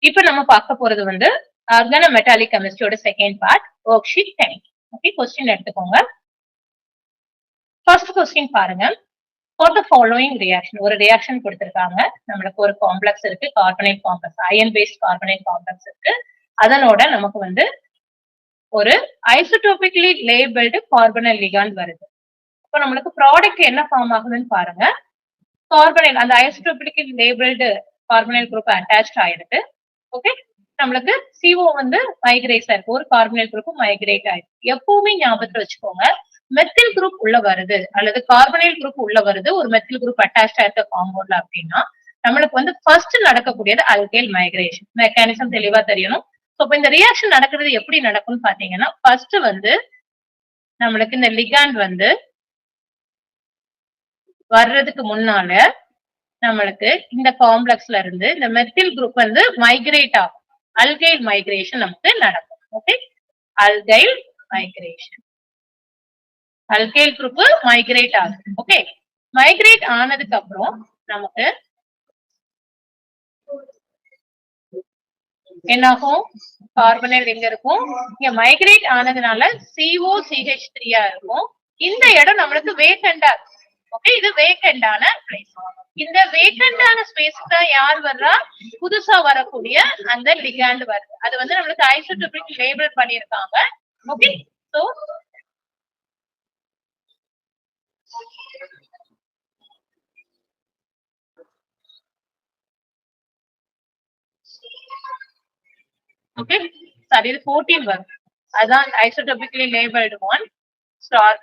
இப்ப நம்ம பார்க்க போறது வந்து ஆர்கானோமெட்டாலிக் கெமிஸ்ட்ரியோட second part work sheet 10. Okay, question எடுத்துக்கோங்க. ஃபர்ஸ்ட் கொஸ்டின் பாருங்க. ஃபார் த ஃபாலோயிங் ரியாக்ஷன், ஒரு ரியாக்ஷன் கொடுத்திருக்காங்க. நம்மளுக்கு ஒரு காம்ப்ளெக்ஸ் இருக்கு, carbonate complex, iron based carbonate complex இருக்கு. அதனோட நமக்கு வந்து ஒரு ஐசோடோபிக்லி லேபிள்டு கார்பனல் லிகாண்ட் வருது. இப்போ நம்மளுக்கு ப்ராடக்ட் என்ன ஃபார்ம் ஆகுதுன்னு பாருங்க. கார்பனைல், அந்த ஐசோடோபிக்லி லேபிள்டு கார்பனைல் குரூப் அட்டாச் ஆயிருக்கு. ஓகே, நம்மளுக்கு CO வந்து மைக்ரேட் ஆயிருக்கு, ஒரு கார்பனைல் குரூப் மைக்ரேட் ஆயிருக்கு. எப்பவுமே ஞாபகத்துல வச்சுக்கோங்க, மெத்தில் குரூப் உள்ள வருது அல்லது கார்பனைல் குரூப் உள்ள வருது ஒரு மெத்தில் குரூப் அட்டாச் ஆயிருக்க காம்பவுண்ட்ல அப்படின்னா நம்மளுக்கு வந்து ஃபர்ஸ்ட் நடக்கக்கூடியது அல்கைல் மைக்ரேஷன். மெக்கானிசம் தெளிவா தெரியணும். ஸோ இப்போ இந்த ரியாக்ஷன் நடக்கிறது எப்படி நடக்கும்னு பாத்தீங்கன்னா, ஃபர்ஸ்ட் வந்து நம்மளுக்கு இந்த லிகாண்ட் வந்து வர்றதுக்கு முன்னால நம்மளுக்கு இந்த காம்ப்ளெக்ஸ்ல இருந்து இந்த மெத்தில் குரூப் வந்து மைக்ரேட் ஆகும். அல்கைல் மைக்ரேஷன் நமக்கு நடக்கும். Okay, alkyl migration, alkyl group migrate ஆகும். ஓகே, மைக்ரேட் ஆனதுக்கு அப்புறம் நமக்கு என்னாகும், கார்பனைல் எங்க இருக்கும், இங்க மைக்ரேட் ஆனதுனால COCH3 இருக்கும். இந்த இடம் நம்மளுக்கு வேக்கண்டா இருக்கும். ஓகே, இது வேக்கண்டான பிளேஸ். இந்த வேக்கண்டான ஸ்பேஸ்க்கு தான் யார் வர்றா, புதுசா வரக்கூடிய அந்த லிகாண்ட் வருது. அது வந்து நம்மளுக்கு ஐசோடோபிக் லேபிள் பண்ணிருக்காங்க. ஓகே, சோ ஓகே, சாரி இது 14 வரும். அதான் ஐசோடோபிக்லி லேபிள்டு ஒன் ஸ்டார்.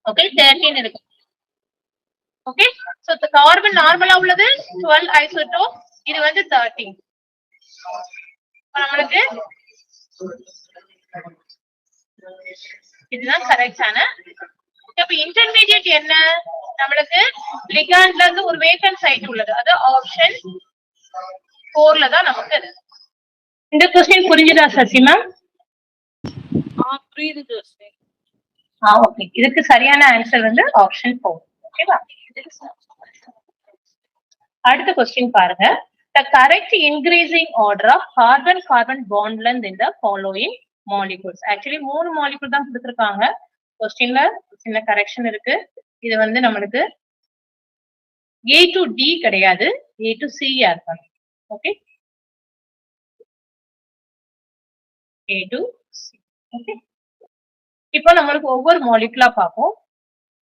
ஓகே, 13 இருக்கு. ஓகே, சோ the கார்பன் நார்மலா உள்ளது 12 ஐசோடோப், இது வந்து 13. நம்மளுக்கு இதுதான் கரெக்டான. இப்ப இன்டர்மீடியட் என்ன, நம்மளுக்கு லிகாண்ட்ல இருந்து ஒரு வேக்கன்ட் சைட் உள்ளது, அது ஆப்ஷன் 4ல தான் நமக்கு இருக்கு. இந்த क्वेश्चन புரிஞ்சுதா சசி மேம்? புரியுது. ஓகே, இதுக்கு சரியான ஆன்சர் வந்து ஆப்ஷன் 4. ஓகேவா? அடுத்த क्वेश्चन பாருங்க. The correct increasing order of carbon-carbon bond length in the following molecules. Actually 3 molecule தான் கொடுத்திருக்காங்க. क्वेश्चनல சின்ன கரெக்ஷன் இருக்கு. இது வந்து நம்மளுக்கு A to D கிடையாது, A to C யா இருக்கணும். Okay, A to C. Okay, இப்போ நம்மளுக்கு ஒவ்வொரு மாலிகுலா பார்ப்போம்.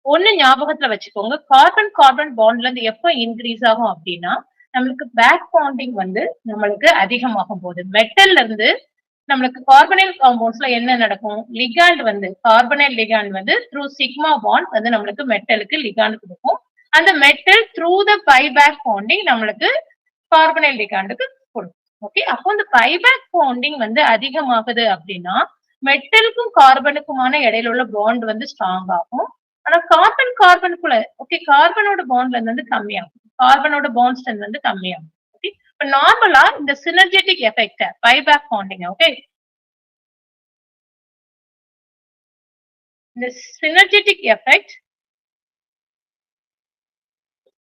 ஒண்ணு ஞாபகத்துல வச்சுக்கோங்க, கார்பன் கார்பன் பாண்ட்ல இருந்து எப்ப இன்க்ரீஸ் ஆகும் அப்படின்னா நம்மளுக்கு பேக் பாண்டிங் வந்து நம்மளுக்கு அதிகமாகும் போது, மெட்டல்ல இருந்து நம்மளுக்கு கார்பனைல் காம்பவுண்ட்ஸ்ல என்ன நடக்கும், லிகாண்ட் வந்து கார்பனைல் லிகாண்ட் வந்து த்ரூ சிக்மா பாண்ட் வந்து நம்மளுக்கு மெட்டலுக்கு லிகாண்ட் கொடுக்கும். அந்த metal through the buyback bonding நம்மளுக்கு கார்பனைல் லிகாண்டுக்கு கொடுக்கும். ஓகே, அப்போ இந்த பைபேக் பாண்டிங் வந்து அதிகமாகுது அப்படின்னா மெட்டலுக்கும் கார்பனுக்குமான இடையில உள்ள பாண்ட் வந்து ஸ்ட்ராங் ஆகும். ஆனா கார்பன் கார்பனுக்குள்ள ஓகே கார்பனோட பாண்ட்ல இருந்து கம்மியாகும், கார்பனோட பாண்ட் ஸ்ட்ரென்த் வந்து கம்மியாகும். ஓகே, இப்ப நார்மலா இந்த synergetic effect pi back bonding, okay, இந்த synergetic effect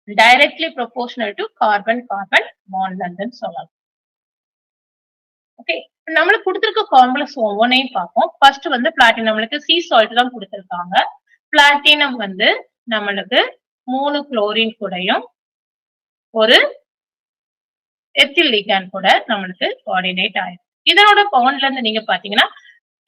directly proportional to carbon carbon bond லென்த்னு சொல்லலாம். ஓகே, நம்மளுக்கு கொடுத்திருக்க காம்ப்ளெக்ஸ் ஒவ்வொன்றையும் பார்ப்போம். ஃபர்ஸ்ட் வந்து பிளாட்டினம், நம்மளுக்கு சி சால்ட் தான் கொடுத்திருக்காங்க. பிளாட்டினம் வந்து நம்மளுக்கு 3 குளோரின் கூடயும் ஒரு எத்தில் லிகாண்ட் கூட நம்மளுக்கு கோஆர்டினேட் ஆயிடும். இதனோட பாண்ட்ல இருந்து நீங்க பாத்தீங்கன்னா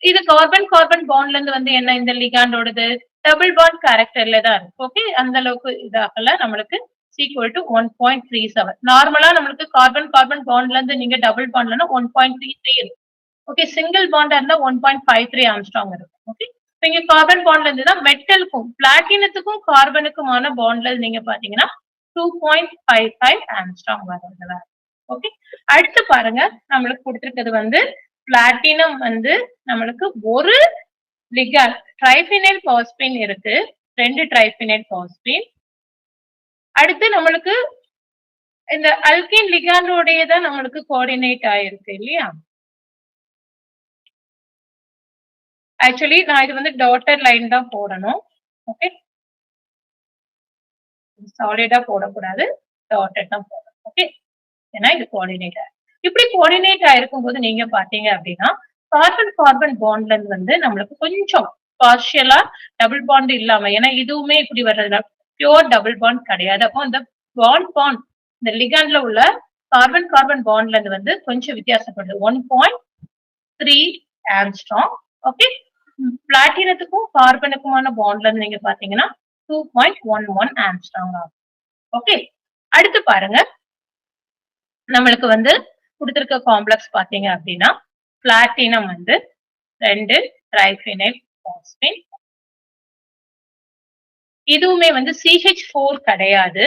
இது கார்பன் கார்பன் பாண்ட்ல இருந்து வந்து என்ன, இந்த லிகாண்டோடது டபுள் பாண்ட் கேரக்டர்ல தான் இருக்கு. ஓகே, அந்த அளவுக்கு இதாகல நம்மளுக்கு ஈக்குவல் டு 1.37. நார்மலா நம்மளுக்கு கார்பன் கார்பன் பாண்ட்ல இருந்து நீங்க டபுள் பாண்ட்லன்னா 1.33 இருக்கு. ஓகே, சிங்கிள் பாண்டா இருந்தா 1.53 ஆம்ஸ்ட்ராங் இருக்கும். ஓகே, இங்க கார்பன் பாண்ட்ல இருந்து தான் மெட்டலுக்கும் பிளாட்டினத்துக்கும் கார்பனுக்குமான பாண்ட்ல நீங்க பாத்தீங்கன்னா 2.55 ஆம்ஸ்ட்ராங் வருதுல. ஓகே, அடுத்து பாருங்க, நம்மளுக்கு கொடுத்திருக்கிறது வந்து பிளாட்டினம் வந்து நம்மளுக்கு ஒரு லிகாண்ட் ட்ரைஃபினைல் பாஸ்பீன் இருக்கு, 2 ட்ரைஃபினைல் பாஸ்பீன். அடுத்து நம்மளுக்கு இந்த அல்கீன் லிகாண்டோடயே தான் நம்மளுக்கு கோஆர்டினேட் ஆயிருக்கு இல்லையா. ஆக்சுவலி நான் இது வந்து டாட்டட் லைன் தான் போடணும். ஓகே, சாலிடா போடக்கூடாது, டாட்டட் தான் போடணும். ஓகே, ஏன்னா இது கோஆர்டினேட். இப்படி கோஆர்டினேட் ஆயிருக்கும் போது நீங்க பாத்தீங்க அப்படின்னா கார்பன் கார்பன் பாண்ட்ல வந்து நம்மளுக்கு கொஞ்சம் பார்ஷியலா டபுள் பாண்ட் இல்லாம, ஏன்னா இதுவுமே இப்படி வர்றதுல பியூர் டபுள் பாண்ட் கிடையாது. அப்போ இந்த பாண்ட் இந்த லிகாண்ட்ல உள்ள கார்பன் கார்பன் பாண்ட்ல இருந்து வந்து கொஞ்சம் வித்தியாசப்படுது. 1.3 ஆம்ஸ்ட்ராங். ஓகே, பிளாட்டினத்துக்கும் கார்பனுக்குமான பாண்ட்ல இருந்து நீங்க பாத்தீங்கன்னா 2.11 ஆம்ஸ்ட்ராங் ஆகும். ஓகே, அடுத்து பாருங்க, நம்மளுக்கு வந்து கொடுத்திருக்க காம்ப்ளெக்ஸ் பாத்தீங்க அப்படின்னா பிளாட்டினம் வந்து 2 ட்ரைஃபினைல் பாஸ்பேட். இதுவுமே வந்து CH4 கிடையாது,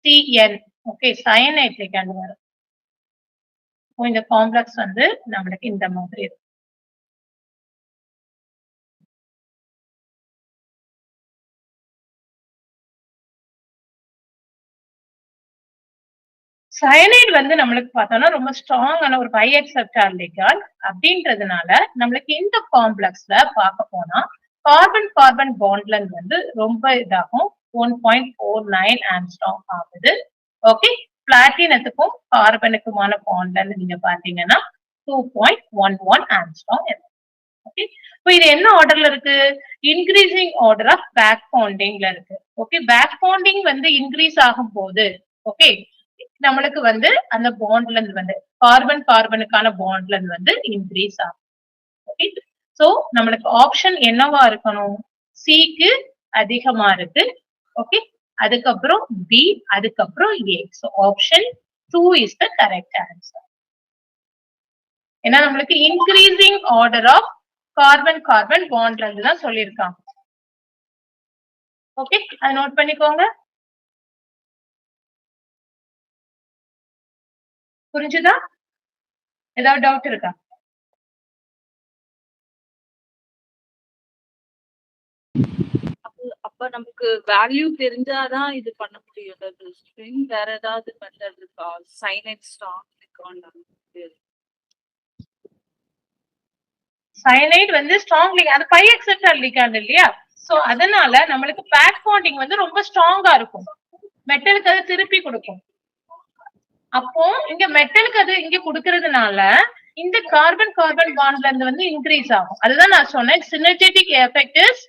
CN. ஓகே, சயனைட் லிகாண்ட் வரும். இந்த காம்ப்ளெக்ஸ் வந்து நம்மளுக்கு இந்த மாதிரி இருக்கும். சயனைட் வந்து நம்மளுக்கு பார்த்தோம்னா ரொம்ப ஸ்ட்ராங்கான ஒரு பை அக்செப்டார் லிகாண்ட் அப்படின்றதுனால நம்மளுக்கு இந்த காம்ப்ளெக்ஸ்ல பார்க்க போனா கார்பன் கார்பன் பாண்ட்ல வந்து ரொம்ப இதாகும், 1.49 ஆம்ஸ்ட்ராங் ஆகுது. ஓகே, பிளாட்டினத்துக்கும் கார்பனுக்குமான பாண்ட்ல நீங்க பாத்தீங்கன்னா 2.11 ஆம்ஸ்ட்ராங் இருக்கு. ஓகே, இப்போ இது என்ன ஆர்டர்ல இருக்கு? இன்க்ரீசிங் ஆர்டர் ஆஃப் பேக் பாண்டிங்ல இருக்கு. ஓகே, பேக் பாண்டிங் வந்து இன்க்ரீஸ் ஆகும் போது ஓகே நம்மளுக்கு வந்து அந்த பாண்ட்ல இருந்து வந்து கார்பன் கார்பனுக்கான பாண்ட்ல இருந்து வந்து இன்க்ரீஸ் ஆகும். ஓகே, சோ நம்மளுக்கு ஆப்ஷன் என்னவா இருக்கணும்? சிக்கு அதிகமா இருக்கு. ஓகே, அதுக்கப்புறம் பி, அதுக்கப்புறம் A. So option 2 is the correct answer. ஏன்னா நம்மளுக்கு increasing order of carbon carbon பாண்ட்ல இருந்து தான் சொல்லியிருக்காங்க. ஓகே, அதை நோட் பண்ணிக்கோங்க. புரிஞ்சுதா? ஏதாவது டவுட் இருக்கா? அப்ப நமக்கு வேல்யூ தெரிஞ்சாதான் இது பண்ண முடியும். ஸ்ட்ரிங் வேற ஏதாவது மெத்தட் இருக்கா? சைனைட் ஸ்ட்ராங் சயனைட் வந்து ஸ்ட்ராங் லிகாண்ட், அது பை அக்செப்டார் லிகாண்ட் இல்லையா? சோ அதனால நம்மளுக்கு பேக் பாண்டிங் வந்து ரொம்ப ஸ்ட்ராங்கா இருக்கும், மெட்டலுக்கு அது திருப்பி கொடுக்கும். அப்போ இங்க மெட்டலுக்கு அது இங்க கொடுக்கறதுனால இந்த கார்பன் கார்பன் பாண்ட்ல இருந்து வந்து இன்க்ரீஸ் ஆகும். அதுதான் நான் சொன்னேன், synergetic effect is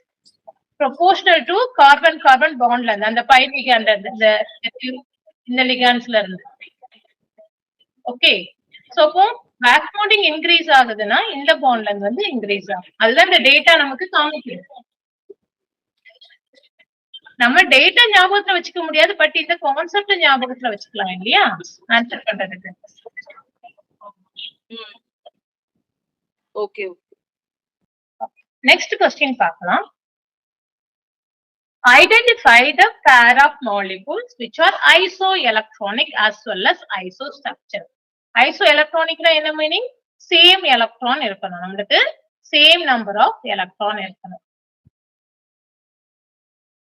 proportional to carbon carbon பாண்ட்ல இருந்து, அந்த பை லிகாண்ட் இந்த லிகாண்ட்ஸ்ல இருந்து. ஓகே, சோ அப்போ பேக் பாண்டிங் இன்க்ரீஸ் ஆகுதுன்னா இந்த பாண்ட்ல இருந்து வந்து இன்க்ரீஸ் ஆகும். அதுதான் இந்த டேட்டா நமக்கு காமிக்குது. நம்ம டேட்டா ஞாபகத்துல வச்சுக்க முடியாது, பட் இந்த கான்செப்ட் ஞாபகத்துல வச்சுக்கலாம் இல்லையா ஆன்சர் பண்றதுக்கு. ஓகே, நெக்ஸ்ட் क्वेश्चन பார்க்கலாம். Identify the pair of molecules which are isoelectronic as well as isostructure. Isoelectronicனா என்ன மீனிங்? சேம் எலக்ட்ரான் இருக்கணும், நம்மளுக்கு சேம் நம்பர் ஆஃப் எலக்ட்ரான் இருக்கணும்.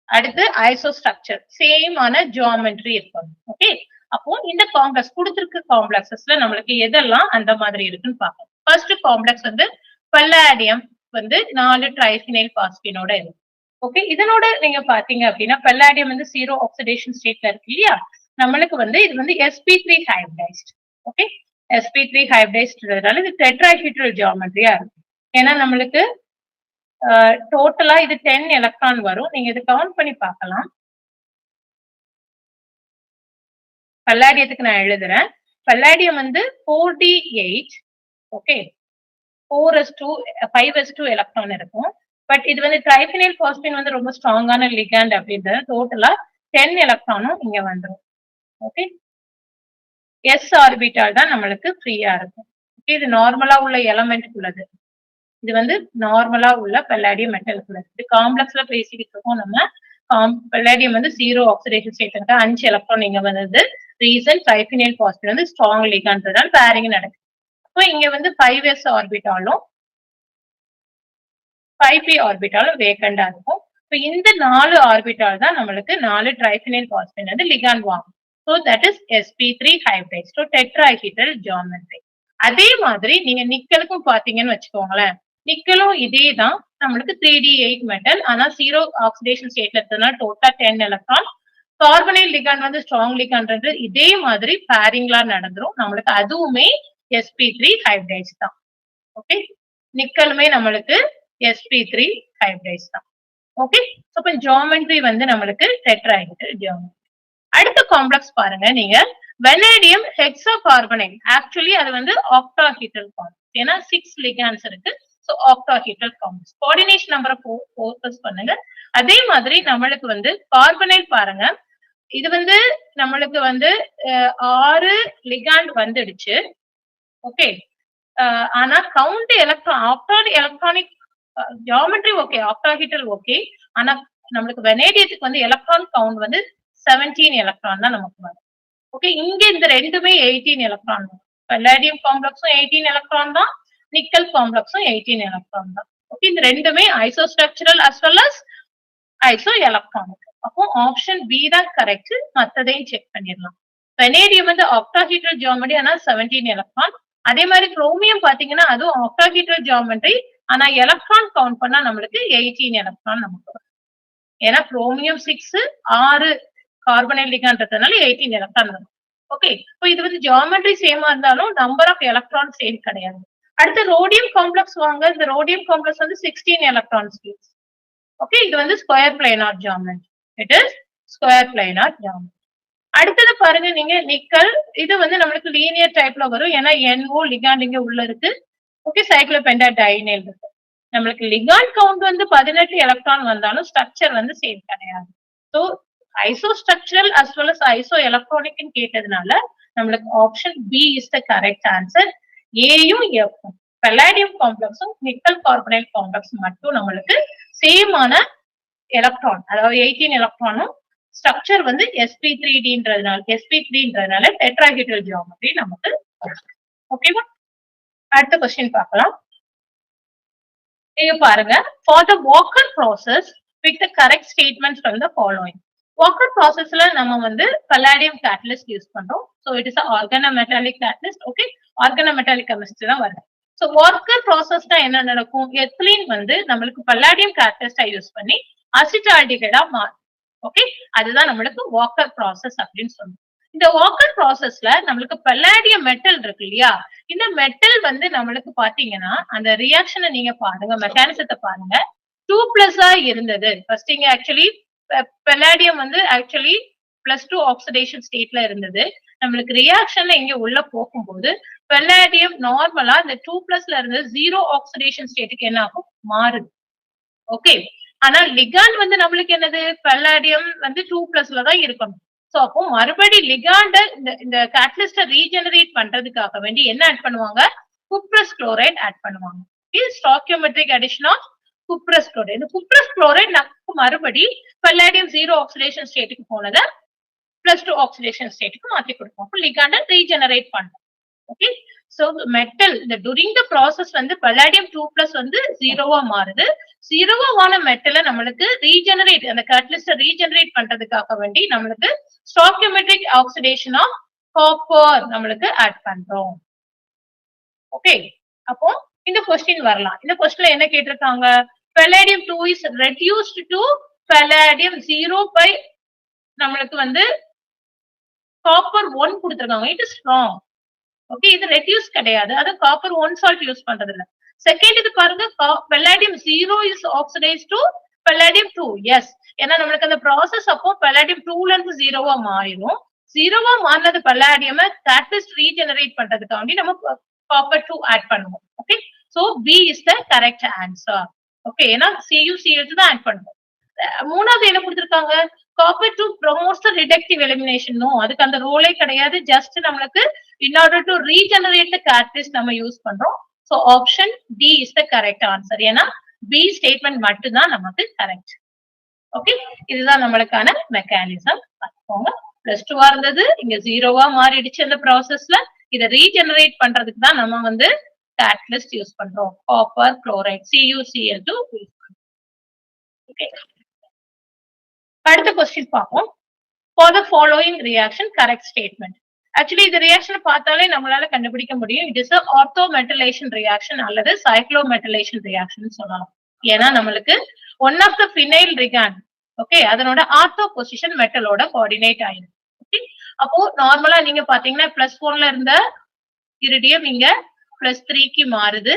அடுத்து ஐசோஸ்ட்ரக்சர், சேம் ஆன ஜியோமெட்ரி இருக்கணும். ஓகே, அப்போ இந்த காம்ப்ளெக்ஸ் கொடுத்திருக்க காம்ப்ளெக்ஸஸ்ல நம்மளுக்கு எதெல்லாம் அந்த மாதிரி இருக்குன்னு பார்ப்போம். ஃபர்ஸ்ட் காம்ப்ளெக்ஸ் வந்து பல்லாடியம் வந்து 4 ட்ரைஃபினைல் பாஸ்பீனோட இருக்கு. ஓகே, இதனோட நீங்க பாத்தீங்க அப்படின்னா பல்லாடியம் வந்து 0 ஆக்சிடேஷன் ஸ்டேட்ல இருக்கு இல்லையா? நம்மளுக்கு வந்து இது வந்து sp3 ஹைபிரைஸ்ட். ஓகே, sp3 ஹைபிரைஸ்ட்ன்றதுனால இது டெட்ராஹெட்ரல் ஜியோமெட்ரியா இருக்கு. ஏன்னா நம்மளுக்கு டோட்டலா இது 10 எலக்ட்ரான் வரும். நீங்க இது கவுண்ட் பண்ணி பார்க்கலாம். பல்லாடியத்துக்கு நான் எழுதுறேன். பல்லாடியம் வந்து 4d8. Okay, 4s2 5s2 electron இருக்கும். பட் இது வந்து ட்ரைஃபினைல் பாஸ்பீன் வந்து ரொம்ப ஸ்ட்ராங்கான லிகாண்ட் அப்படின்றது டோட்டலா 10 எலக்ட்ரானும் இங்க வந்துடும். ஓகே, எஸ் ஆர்பிட்டால் தான் நம்மளுக்கு ஃப்ரீயா இருக்கும். ஓகே, இது நார்மலா உள்ள எலமெண்ட் உள்ளது. இது வந்து நார்மலா உள்ள பல்லாடியம் மெட்டல் உள்ளது. இது காம்ப்ளெக்ஸ்ல பேசிக்கிட்டு இருக்கோம் நம்ம. பல்லாடியம் வந்து 0 ஆக்சிடேஷன் ஸ்டேட் இருக்கு, 5 எலக்ட்ரான் இங்க வந்தது. ரீசன் ட்ரைஃபினைல் பாஸ்பீன் வந்து ஸ்ட்ராங் லிகாண்ட்றதால பேரிங் நடக்குது. அப்போ இங்க வந்து 5s ஆர்பிட்டாலும் 5p ஆர்பிட்டாலும் வேக்கண்டா இருக்கும். இப்போ இந்த 4 ஆர்பிட்டால் தான் நம்மளுக்கு 4 ட்ரைஃபினைல் பாஸ்பீன் வந்து லிகாண்ட் வாங்கும். So that is sp3 hybrid. So tetrahedral geometry. அதே மாதிரி நீங்க நிக்கலுக்கும் பாத்தீங்கன்னு வச்சுக்கோங்களேன், நிக்கலும் இதே தான், நம்மளுக்கு 3d8 மெட்டல். ஆனா 0 ஆக்சிடேஷன் ஸ்டேட்ல இருக்கிறதுனால டோட்டலா 10 எலக்ட்ரான். கார்பனைல் லிகாண்ட் வந்து ஸ்ட்ராங் லிகாண்ட் இதே மாதிரி பேரிங்லா நடந்துரும். நம்மளுக்கு அதுவுமே sp3 ஹைபிரைட்ஸ் தான். ஓகே, நிக்கலுமே நம்மளுக்கு sp3 ஹைபிரைட்ஸ் தான். ஓகே, அப்ப ஜியோமெட்ரி வந்து நம்மளுக்கு டெட்ராஹெட்ரல் ஜியோமெட்ரி. அடுத்த காம்ப்ளெக்ஸ் பாருங்க நீங்க, வெனேடியம் ஹெக்ஸாகார்பனைல். ஆக்சுவலி அது வந்து ஆக்டாஹெட்ரல் காம்ப்ளெக்ஸ். ஏன்னா 6 லிகாண்ட்ஸ் இருக்கு. So octahedral complex. கோஆர்டினேஷன் நம்பரை ஃபோக்கஸ் பண்ணுங்க. அதே மாதிரி நம்மளுக்கு வந்து கார்பனைல் பாருங்க, இது வந்து நம்மளுக்கு வந்து 6 லிகாண்ட் வந்துடுச்சு. ஓகே, ஆனா count electron electronic geometry okay, octahedral okay. ஆனா நம்மளுக்கு வெனேடியத்துக்கு வந்து எலக்ட்ரான் கவுண்ட் வந்து 17 எலக்ட்ரான் தான் நமக்கு வரும். ஓகே, இங்க இந்த ரெண்டுமே 18 எலக்ட்ரான் தான். பல்லாடியம் காம்ப்ளெக்ஸும் 18 எலக்ட்ரான் தான், நிக்கல் காம்ப்ளெக்ஸும் 18 எலக்ட்ரான் தான். ஓகே, இந்த ரெண்டுமே ஐசோஸ்ட்ரக்சரல் as well as iso electronic. அப்போ ஆப்ஷன் பி தான் கரெக்ட். மத்ததையும் செக் பண்ணிடலாம். வெனேடியம் வந்து ஆக்டாஹெட்ரல் ஜியோமெட்ரி, ஆனா 17 எலக்ட்ரான். அதே மாதிரி குரோமியம் பாத்தீங்கன்னா அதுவும் ஆக்டாஹெட்ரல் ஜியோமெட்ரி, ஆனா எலக்ட்ரான் கவுண்ட் பண்ணா நம்மளுக்கு 18 எலக்ட்ரான் நமக்கு வரும். ஏன்னா குரோமியம் 6, 6 கார்பனைல் லிகாண்ட்றதுனால 18 எலக்ட்ரான் வரும். ஓகே, இப்போ இது வந்து ஜியோமெட்ரி சேமா இருந்தாலும் நம்பர் ஆஃப் எலக்ட்ரான் சேம் கிடையாது. அடுத்து ரோடியம் காம்ப்ளெக்ஸ் வாங்க. இந்த ரோடியம் காம்ப்ளெக்ஸ் வந்து 16 எலக்ட்ரான் ஸ்பேஸ். ஓகே, இது வந்து square planar geometry. It is square planar geometry. அடுத்தது பாருங்க நீங்க நிக்கல். இது வந்து நம்மளுக்கு லீனியர் டைப்ல வரும். ஏன்னா NO லிகாண்ட் இங்க உள்ள இருக்கு. ஓகே, சைக்ளோபென்டாடைனைல் இருக்கு. நம்மளுக்கு லிகாண்ட் கவுண்ட் வந்து 18 எலக்ட்ரான் வந்தாலும் ஸ்ட்ரக்சர் வந்து சேம் கிடையாது. So isostructural as well as iso electronic கேட்டதுனால நம்மளுக்கு option B is the correct answer. ஏயும் எஃப்பும் பல்லாடியம் காம்ப்ளெக்ஸும் நிக்கல் கார்பனைல் காம்ப்ளெக்ஸ் மட்டும் நம்மளுக்கு சேமான எலக்ட்ரான், அதாவது 18 எலக்ட்ரானும் ஸ்ட்ரக்சர் வந்து sp3ன்றதுனால டெட்ராஹெட்ரல் ஜியோமெட்ரி நமக்கு. ஓகேவா, அடுத்த क्वेश्चन பார்க்கலாம். இங்க பாருங்க, for the Walker process pick the correct statements from the following. Walker processல நம்ம வந்து பல்லாடியம் கேட்டலிஸ்ட் யூஸ் பண்றோம். so it is a organometallic catalyst. okay, organometallic chemistry தான் வருது. so Walker processனா என்ன நடக்கும், எத்திலீன் வந்து நம்மளுக்கு பல்லாடியம் கேட்டலிஸ்டா யூஸ் பண்ணி அசிட்டால்டிகைடா மாறும். ஓகே, அதுதான் நம்மளுக்கு வாக்கர் ப்ராசஸ் அப்படின்னு சொல்லுவோம். இந்த வாக்கர் ப்ராசஸ்ல நம்மளுக்கு பல்லாடியம் மெட்டல் இருக்கு இல்லையா, இந்த மெட்டல் வந்து நம்மளுக்கு பாத்தீங்கன்னா அந்த ரியாக்ஷனை நீங்க பாருங்க, மெக்கானிசத்தை பாருங்க. 2+ இருந்தது ஃபர்ஸ்ட். இங்க ஆக்சுவலி பல்லாடியம் வந்து ஆக்சுவலி +2 ஆக்சிடேஷன் ஸ்டேட்ல இருந்தது. நம்மளுக்கு ரியாக்ஷன்ல இங்க உள்ள போகும்போது பல்லாடியம் நார்மலா இந்த 2+ இருந்து 0 ஆக்சிடேஷன் ஸ்டேட்டுக்கு என்ன ஆகும், மாறுது. ஓகே, ஆனா லிகாண்ட் வந்து நம்மளுக்கு என்னது, பல்லாடியம் வந்து 2+ தான் இருக்கணும். சோ அப்போ மறுபடி லிகாண்ட இந்த கேட்டலிஸ்ட ரீஜெனரேட் பண்றதுக்காக வேண்டி என்ன ஆட் பண்ணுவாங்க, குப்ரஸ் குளோரைட் ஆட் பண்ணுவாங்க. Stoichiometric addition of cuprous chloride. இந்த குப்ரஸ் குளோரைட் நமக்கு மறுபடி பல்லாடியம் 0 ஆக்சிடேஷன் ஸ்டேட்டுக்கு போனதை +2 ஆக்சிடேஷன் ஸ்டேட்டுக்கு மாத்தி கொடுப்போம். அப்போ லிகாண்ட ரீஜெனரேட் பண்ணும். ஓகே, சோ மெட்டல் இந்த டூரிங் த ப்ராசஸ் வந்து பல்லாடியம் 2+ வந்து 0வா மாறுது. 0வான மெட்டலை நம்மளுக்கு ரீஜெனரேட், அந்த கேட்டலிஸ்ட ரீஜெனரேட் பண்றதுக்காக வேண்டி நம்மளுக்கு ஸ்டாக்கியோமெட்ரிக் ஆக்சிடேஷன் ஆஃப் காப்பர் நம்மளுக்கு ஆட் பண்றோம். ஓகே, அப்போ இந்த क्वेश्चन வரலாம். இந்த क्वेश्चनல என்ன கேட்டிருக்காங்க, palladium 2 is reduced to palladium 0 by நம்மளுக்கு வந்து copper 1 கொடுத்திருக்காங்க. It is wrong. ஓகே, இது ரெடியூஸ் கிடையாது. அது காப்பர் 1 சால்ட் யூஸ் பண்றது இல்ல. செகண்ட் இது பாருங்க, palladium 0 is oxidized to palladium 2. S, ஏன்னா நம்மளுக்கு அந்த ப்ராசஸ் அப்போ palladium 2ல இருந்து 0வா மாறிடும். 0வா மாறினது பல்லாடியம் கேட்டலிஸ்ட் ரீஜெனரேட் பண்றதுக்காண்டி நம்ம காப்பர் 2 ஆட் பண்ணுவோம். Okay, so B is the correct answer. Okay, ஏன்னா CuCl2 தான் ஆட் பண்ணுவோம். மூணாவது என்ன கொடுத்திருக்காங்க, copper 2 promotes the reductive elimination. No, அதுக்கு அந்த ரோலே கிடையாது. ஜஸ்ட் நம்மளுக்கு in order to regenerate the catalyst நம்ம யூஸ் பண்றோம். So option D is the correct answer. ஏன்னா பி ஸ்டேட்மெண்ட் மட்டும் தான் நமக்கு கரெக்ட். ஓகே, இதுதான் நம்மளுக்கான மெக்கானிசம். பார்த்துக்கோங்க, +2வா இருந்தது இங்க 0வா மாறிடுச்சு. அந்த ப்ராசஸ்ல இதை ரீஜெனரேட் பண்றதுக்கு தான் நம்ம வந்து கேட்டலிஸ்ட் யூஸ் பண்றோம். காப்பர் குளோரைட் CuCl2 யூஸ் பண்றோம். ஓகே, அடுத்த क्वेश्चन பார்ப்போம். For the following reaction correct statement. Actually இந்த ரியாக்ஷன் பார்த்தாலே நம்மளால கண்டுபிடிக்க முடியும். இட் இஸ் ஆர்த்தோமெட்டலேஷன் ரியாக்ஷன் அல்லது சைக்ளோமெட்டலேஷன் ரியாக்ஷன் சொல்லலாம். ஏன்னா நம்மளுக்கு one of the phenyl ligand, okay, அதனோட ஆர்த்தோ பொசிஷன் மெட்டலோட கோஆர்டினேட் ஆயிடும். ஓகே, அப்போ நார்மலா நீங்க பாத்தீங்கன்னா +1ல இருந்த இரிடியம் இங்க +3க்கு மாறுது.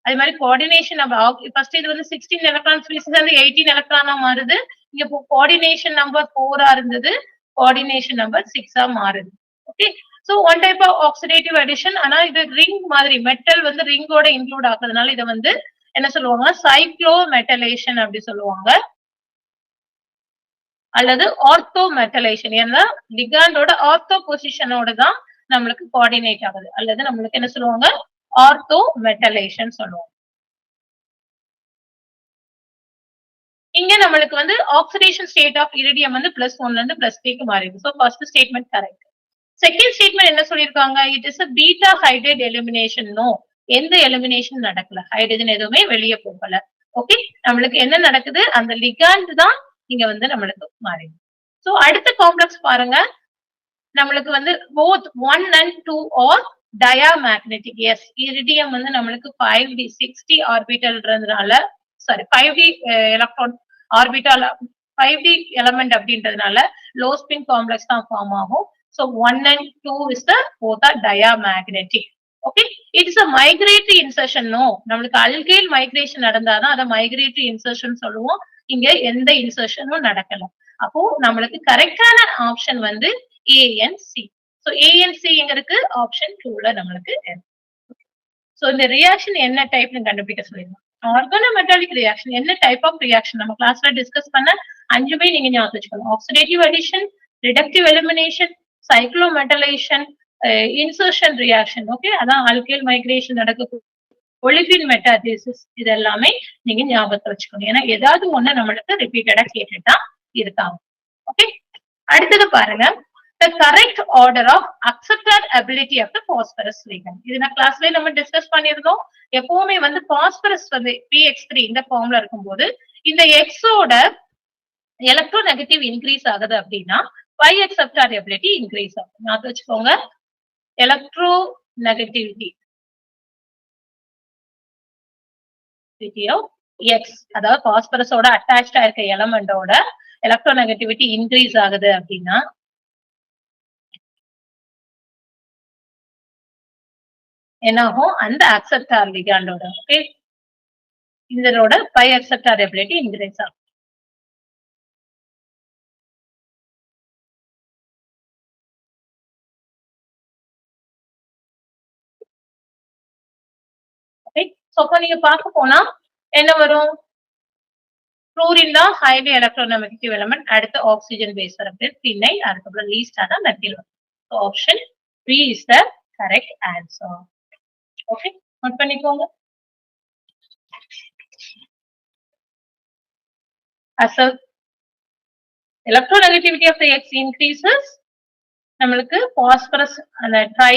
அது மாதிரி கோஆர்டினேஷன் ஃபர்ஸ்ட் இது வந்து 16 எலக்ட்ரான் ஸ்பீசிஸ் வந்து 18 எலக்ட்ரானா மாறுது. இங்க கோஆர்டினேஷன் நம்பர் 4 இருந்தது, கோஆர்டினேஷன் நம்பர் 6 மாறுது. Okay, so one type of oxidative addition. ஆனா இது ரிங் மாதிரி மெட்டல் வந்து ரிங்கோட இன்க்ளூட் ஆகுறதுனால இதை வந்து என்ன சொல்லுவாங்க, சைக்ளோ மெட்டலேஷன் அப்படி சொல்லுவாங்க, அல்லது ஆர்த்தோ மெட்டலேஷன். ஏன்னா லிகாண்டோட ஆர்த்தோ பொசிஷனோட தான் நம்மளுக்கு கோஆர்டினேட் ஆகுது, அல்லது நம்மளுக்கு என்ன சொல்லுவாங்க, ஆர்த்தோ மெட்டலேஷன் சொல்லுவாங்க. இங்க நம்மளுக்கு வந்து ஆக்சிடேஷன் ஸ்டேட் ஆஃப் இரிடியம் வந்து +1ல இருந்து +3க்கு மாறிடுது. So first statement correct. Second statement என்ன சொல்லிருக்காங்க, it is a beta hydride elimination. No, எந்த எலிமினேஷன் நடக்கல, ஹைட்ரஜன் எதுவுமே வெளியே போகல. ஓகே, நம்மளுக்கு என்ன நடக்குது, அந்த லிகாண்ட் தான் இங்க வந்து நம்மளுக்கு மாறிடுது. சோ அடுத்த காம்ப்ளெக்ஸ் பாருங்க, நம்மளுக்கு வந்து both 1 and 2 are diamagnetic. Yes, iridium வந்து நம்மளுக்கு 5d 60 ஆர்பிட்டல்ன்றதுனால, sorry 5d electron orbital 5d element அப்படின்றதுனால லோ ஸ்பின் காம்ப்ளெக்ஸ் தான் ஃபார்ம் ஆகும். So 1 and 2 is the both are diamagnetic. Okay, it is a migratory insertion. No, நம்மளுக்கு alkyl migration நடந்தாதான் அதை migratory insertion சொல்லுவோம். இங்க எந்த இன்சர்ஷனும் நடக்கல. அப்போ நம்மளுக்கு கரெக்டான ஆப்ஷன் வந்து A and C. So A and C எங்க இருக்கு, ஆப்ஷன் 2ல நம்மளுக்கு. சோ இந்த ரியாக்ஷன் என்ன டைப்னு கண்டுபிடிக்க சொல்லிருக்கோம். ஆர்கானோமெட்டாலிக் ரியாக்ஷன் என்ன டைப் ஆஃப் ரியாக்ஷன் நம்ம கிளாஸ்ல டிஸ்கஸ் பண்ண 5மே நீங்க ஞாபகம் வச்சுக்கணும். Oxidative addition, reductive elimination, cyclometalation, insertion reaction. Okay, அதான் ஆல்கைல் மைக்ரேஷன் நடக்கும், ஒலிஃபின் மெட்டாதீசிஸ், இது எல்லாமே நீங்க ஞாபகத்தை வச்சுக்கணும். ஏன்னா ஏதாவது ஒண்ணு நம்மளுக்கு ரிப்பீட்டடா கேட்டுதான் இருக்காங்க. ஓகே, அடுத்தது பாருங்க, the correct order of accepted ability of the phosphorus ligand. இது நான் கிளாஸ்லயே நம்ம டிஸ்கஸ் பண்ணிருந்தோம். எப்பவுமே வந்து பாஸ்பரஸ் வந்து px3 இந்த ஃபார்ம்ல இருக்கும்போது இந்த எக்ஸோட எலக்ட்ரோ நெகட்டிவ் இன்க்ரீஸ் ஆகுது அப்படின்னா பை அக்செப்டார் எபிலிட்டி இன்க்ரீஸ் ஆகும். ஞாபகம் வச்சுக்கோங்க, எலக்ட்ரோ நெகட்டிவிட்டி எக்ஸ், அதாவது பாஸ்பரஸோட அட்டாச்சா இருக்க எலமெண்டோட எலக்ட்ரோ நெகட்டிவிட்டி இன்க்ரீஸ் ஆகுது அப்படின்னா என்ன ஆகும், அந்த அக்செப்டார் லிகாண்டோட ஓகே இதனோட பை அக்செப்டார் எபிலிட்டி இன்க்ரீஸ் ஆகும். அப்ப நீங்க பார்க்க போனா என்ன வரும், குளோரின் தான் ஹைலி எலக்ட்ரோநெகட்டிவ் எலிமெண்ட், அடுத்து ஆக்சிஜன் பேஸ் வரது பின்னை, அதுக்கப்புறம் லீஸ்டா தான் மெத்தில் வரும். Option B is the correct answer. Okay, note பண்ணிக்கோங்க. as a electronegativity of the X increases, நம்மளுக்கு பாஸ்பரஸ் அந்த ட்ரை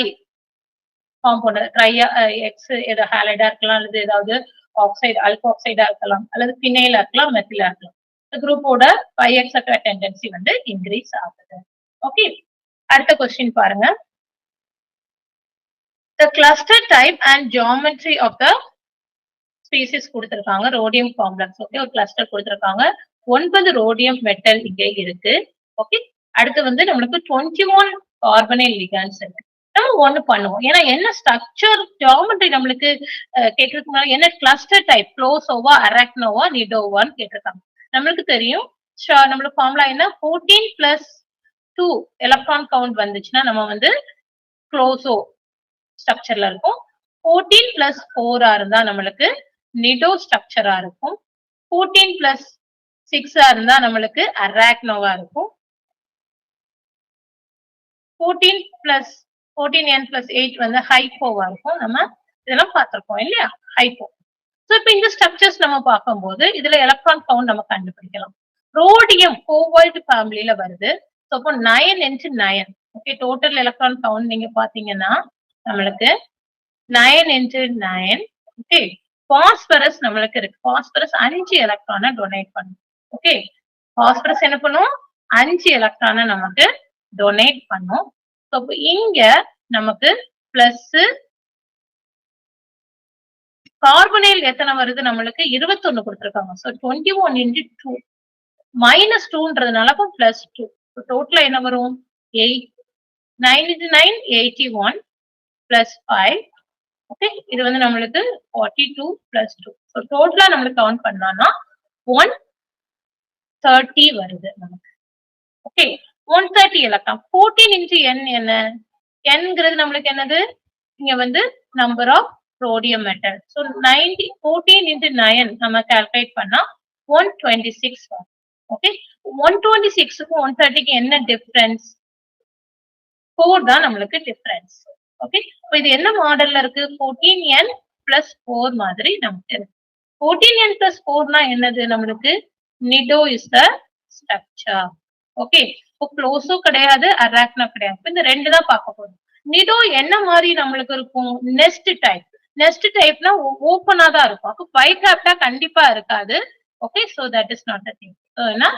காம்பவுண்ட் ட்ரையா எக்ஸ் ஏதோ ஹாலைடா இருக்கலாம், அல்லது ஏதாவது ஆக்சைடு ஆல்கோஆக்சைடா இருக்கலாம், அல்லது பினைலா இருக்கலாம், மெத்திலா இருக்கலாம். இந்த குரூப்போட பை அக்செப்டார் டெண்டன்சி வந்து இன்க்ரீஸ் ஆகுது. ஓகே, அடுத்த கொஸ்டின் பாருங்க, the cluster type and geometry of the species கொடுத்திருக்காங்க, ரோடியம் காம்ப்ளெக்ஸ். ஓகே, ஒரு கிளஸ்டர் கொடுத்திருக்காங்க, 9 ரோடியம் மெட்டல் இங்கே இருக்கு. ஓகே, அடுத்து வந்து நம்மளுக்கு 21 கார்பனைல் லிகாண்ட்ஸ் இருக்கு. நம்ம ஒண்ணு பண்ணுவோம், ஏன்னா என்ன ஸ்ட்ரக்சர் ஜியோமெட்ரி நம்மளுக்கு கேட்டிருக்கோம், என்ன கிளஸ்டர் டைப், க்ளோசோவா, அரக்னோவா, நிடோவான்னு கேட்டிருக்காங்க. நம்மளுக்கு தெரியும் நம்மளுக்கு ஃபார்முலா என்ன, 14+2 எலக்ட்ரான் கவுண்ட் வந்துச்சுன்னா நம்ம வந்து க்ளோசோ ஸ்ட்ரக்சர்ல இருக்கும். 14+4 இருந்தா நம்மளுக்கு நிடோ ஸ்ட்ரக்சரா இருக்கும். 14+6 இருந்தா நம்மளுக்கு அரக்னோவா இருக்கும். 14n+8 வந்து ஹைப்போவா இருக்கும். நம்ம இதெல்லாம் பார்த்திருக்கோம் இல்லையா, ஹைப்போ. சோ இப்ப இந்த ஸ்ட்ரக்சர்ஸ் நம்ம பார்க்கும்போது இதுல எலக்ட்ரான் கவுண்ட் நம்ம கண்டுபிடிக்கலாம். ரோடியம் கோபால்ட் ஃபேமிலியில வருது. சோ அப்போ 9 into 9. Okay, total electron count நீங்க பாத்தீங்கன்னா நம்மளுக்கு 9 into 9. ஓகே, பாஸ்பரஸ் நம்மளுக்கு இருக்கு, பாஸ்பரஸ் 5 எலக்ட்ரானை டொனேட் பண்ணும். ஓகே, பாஸ்பரஸ் என்ன பண்ணும், 5 எலக்ட்ரானை நமக்கு டொனேட் பண்ணும். இங்க நமக்கு பிளஸ் கார்பனைல் எத்தனை வருது, நம்மளுக்கு 21 கொடுத்திருக்காங்க. சோ 21 into 2 -2ன்றதுனால அப்போ +2. டோட்டலா என்ன வரும்? 8. 9 into 9 81 +5. ஓகே, இது வந்து நம்மளுக்கு 42 +2. ஸோ டோட்டலா நம்மளுக்கு கவுண்ட் பண்ணோம்னா 130 வருது நமக்கு. ஓகே, 130 இலக்கம். 14 into n என்ன? nங்கிறது நம்மளுக்கு என்னது? இங்க வந்து number of rhodium metal. So 14 into 9 நம்ம கால்குலேட் பண்ணா 126 வரும். ஓகே, 126க்கும் 130க்கு என்ன டிஃபரன்ஸ்? 4 தான் நம்மளுக்கு டிஃபரன்ஸ். ஓகே, இப்போ இது என்ன மாடல்ல இருக்கு? 14n plus 4 மாதிரி நமக்கு இருக்கு. 14n plus 4னா என்னது நம்மளுக்கு? நிடோ இஸ் த ஸ்ட்ரக்சர். ஓகே, இப்போ க்ளோஸோ கிடையாது, அரக்னோ கிடையாது. இந்த ரெண்டு தான் பார்க்க போறோம். நிடோ என்ன மாதிரி நம்மளுக்கு இருக்கும்? Next type. நெஸ்ட் டைப்னா ஓப்பனா தான் இருக்கும். அப்போ பைகாப்டா கண்டிப்பா இருக்காது. Okay, so that is not the thing. ஏன்னா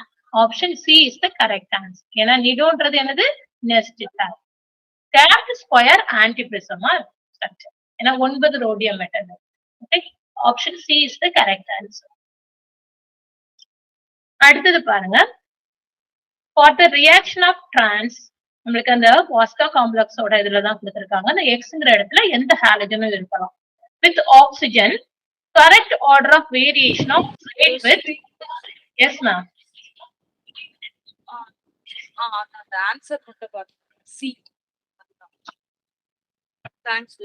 option C is the correct answer. ஏன்னா நிடோன்றது என்னது? Nest type. கேப்ட் ஸ்கொயர் ஆன்டிபிரிசமா ஸ்ட்ரக்சர். ஏன்னா 9 rhodium metal. Okay, option C is the correct answer. அடுத்தது பாருங்க, for the reaction of trans, நம்மளுக்கு அந்த வாஸ்கா காம்ப்ளெக்ஸோட இதுல தான் கொடுத்திருக்காங்க. அந்த எக்ஸ்ங்கிற இடத்துல எந்த ஹாலஜனும் இருக்கலாம். With oxygen, correct order of variation of rate with. Yes ma'am. அந்த ஆன்சர் மட்டும் பாருங்க. சி. தேங்க்ஸ்.